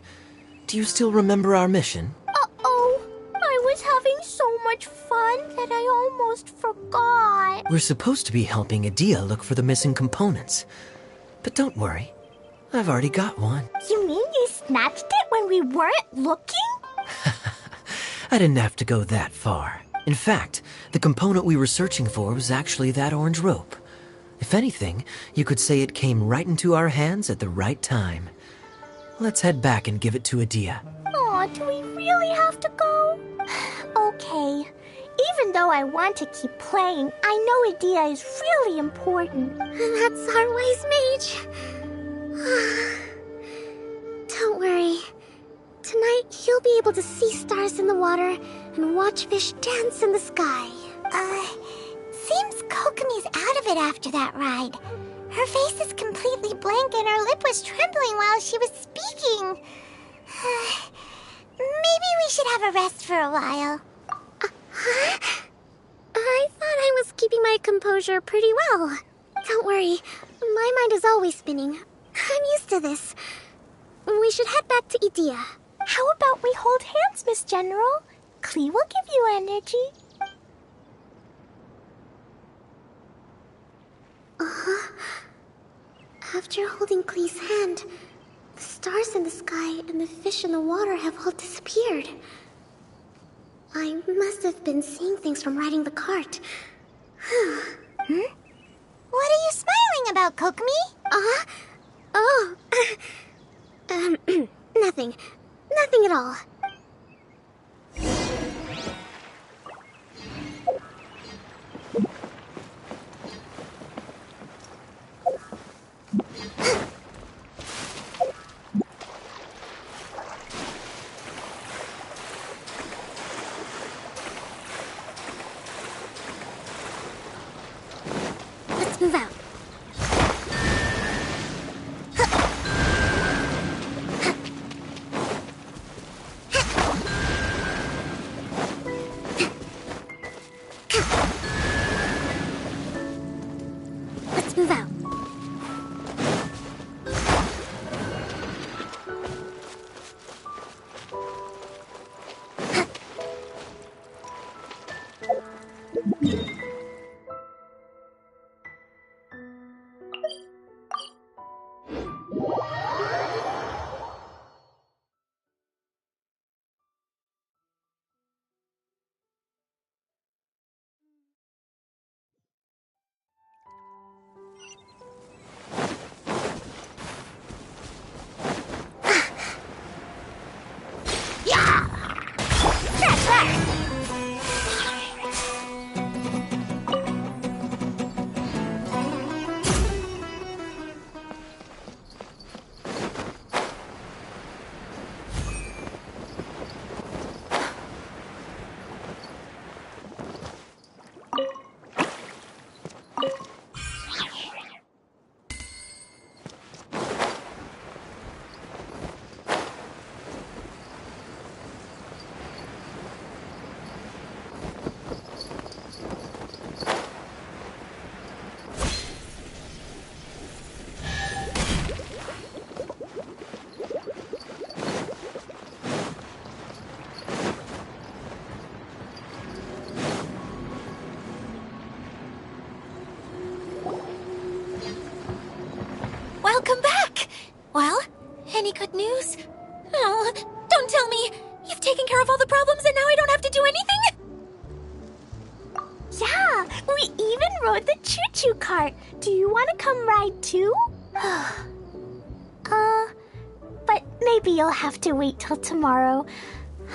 [SPEAKER 4] Do you still remember our mission?
[SPEAKER 3] Uh-oh. I was having so much fun that I almost forgot.
[SPEAKER 4] We're supposed to be helping Adia look for the missing components. But don't worry, I've already got one.
[SPEAKER 3] You mean you snatched it when we weren't looking?
[SPEAKER 4] I didn't have to go that far. In fact, the component we were searching for was actually that orange rope. If anything, you could say it came right into our hands at the right time. Let's head back and give it to Adia.
[SPEAKER 3] Aw, do we really have to go? Okay. Even though I want to keep playing, I know Adia is really important.
[SPEAKER 7] That's our wise mage. Don't worry. Tonight, he'll be able to see stars in the water and watch fish dance in the sky.
[SPEAKER 2] Seems Kokomi's out of it after that ride. Her face is completely blank and her lip was trembling while she was speaking. Maybe we should have a rest for a while.
[SPEAKER 7] I thought I was keeping my composure pretty well. Don't worry, my mind is always spinning. I'm used to this. We should head back to Idia.
[SPEAKER 3] How about we hold hands, Miss General? Klee will give you energy.
[SPEAKER 7] After holding Klee's hand, the stars in the sky and the fish in the water have all disappeared. I must have been seeing things from riding the cart.
[SPEAKER 2] What are you smiling about, Kokomi?
[SPEAKER 7] Oh. Nothing. Nothing at all.
[SPEAKER 8] Well, any good news? Oh, don't tell me! You've taken care of all the problems and now I don't have to do anything?
[SPEAKER 3] Yeah, we even rode the choo-choo cart. Do you want to come ride too? But maybe you'll have to wait till tomorrow.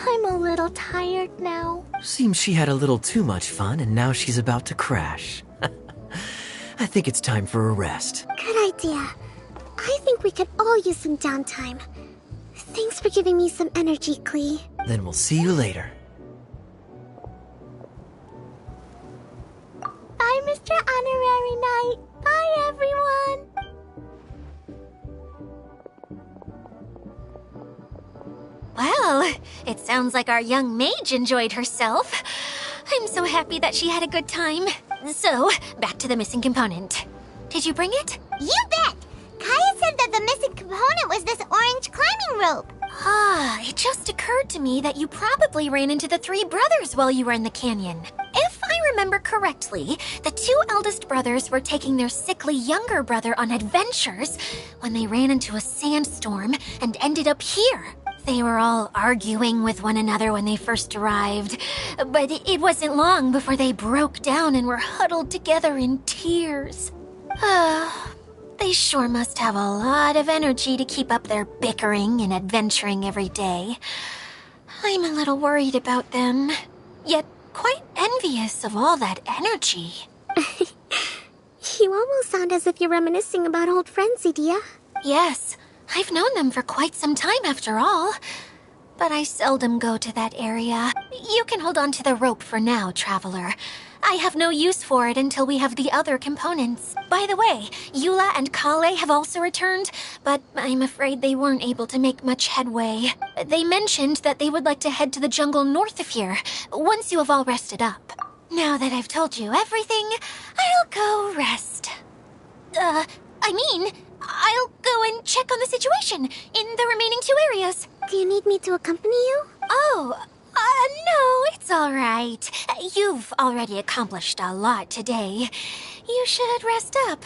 [SPEAKER 3] I'm a little tired now.
[SPEAKER 4] Seems she had a little too much fun and now she's about to crash. I think it's time for a rest.
[SPEAKER 7] Good idea. I think we could all use some downtime. Thanks for giving me some energy, Klee.
[SPEAKER 4] Then we'll see you later.
[SPEAKER 3] Bye, Mr. Honorary Knight. Bye, everyone.
[SPEAKER 8] Well, it sounds like our young mage enjoyed herself. I'm so happy that she had a good time. So, back to the missing component. Did you bring it?
[SPEAKER 2] You bet! Kaya said that the missing component was this orange climbing rope.
[SPEAKER 8] Ah, it just occurred to me that you probably ran into the three brothers while you were in the canyon. If I remember correctly, the two eldest brothers were taking their sickly younger brother on adventures when they ran into a sandstorm and ended up here. They were all arguing with one another when they first arrived, but it wasn't long before they broke down and were huddled together in tears. They sure must have a lot of energy to keep up their bickering and adventuring every day. I'm a little worried about them, yet quite envious of all that energy.
[SPEAKER 7] You almost sound as if you're reminiscing about old friends, Idia.
[SPEAKER 8] Yes, I've known them for quite some time after all. But I seldom go to that area. You can hold on to the rope for now, Traveler. I have no use for it until we have the other components. By the way, Eula and Kale have also returned, but I'm afraid they weren't able to make much headway. They mentioned that they would like to head to the jungle north of here, once you have all rested up. Now that I've told you everything, I'll go rest. I'll go and check on the situation in the remaining two areas.
[SPEAKER 7] Do you need me to accompany you?
[SPEAKER 8] Oh, no, it's all right. You've already accomplished a lot today. You should rest up.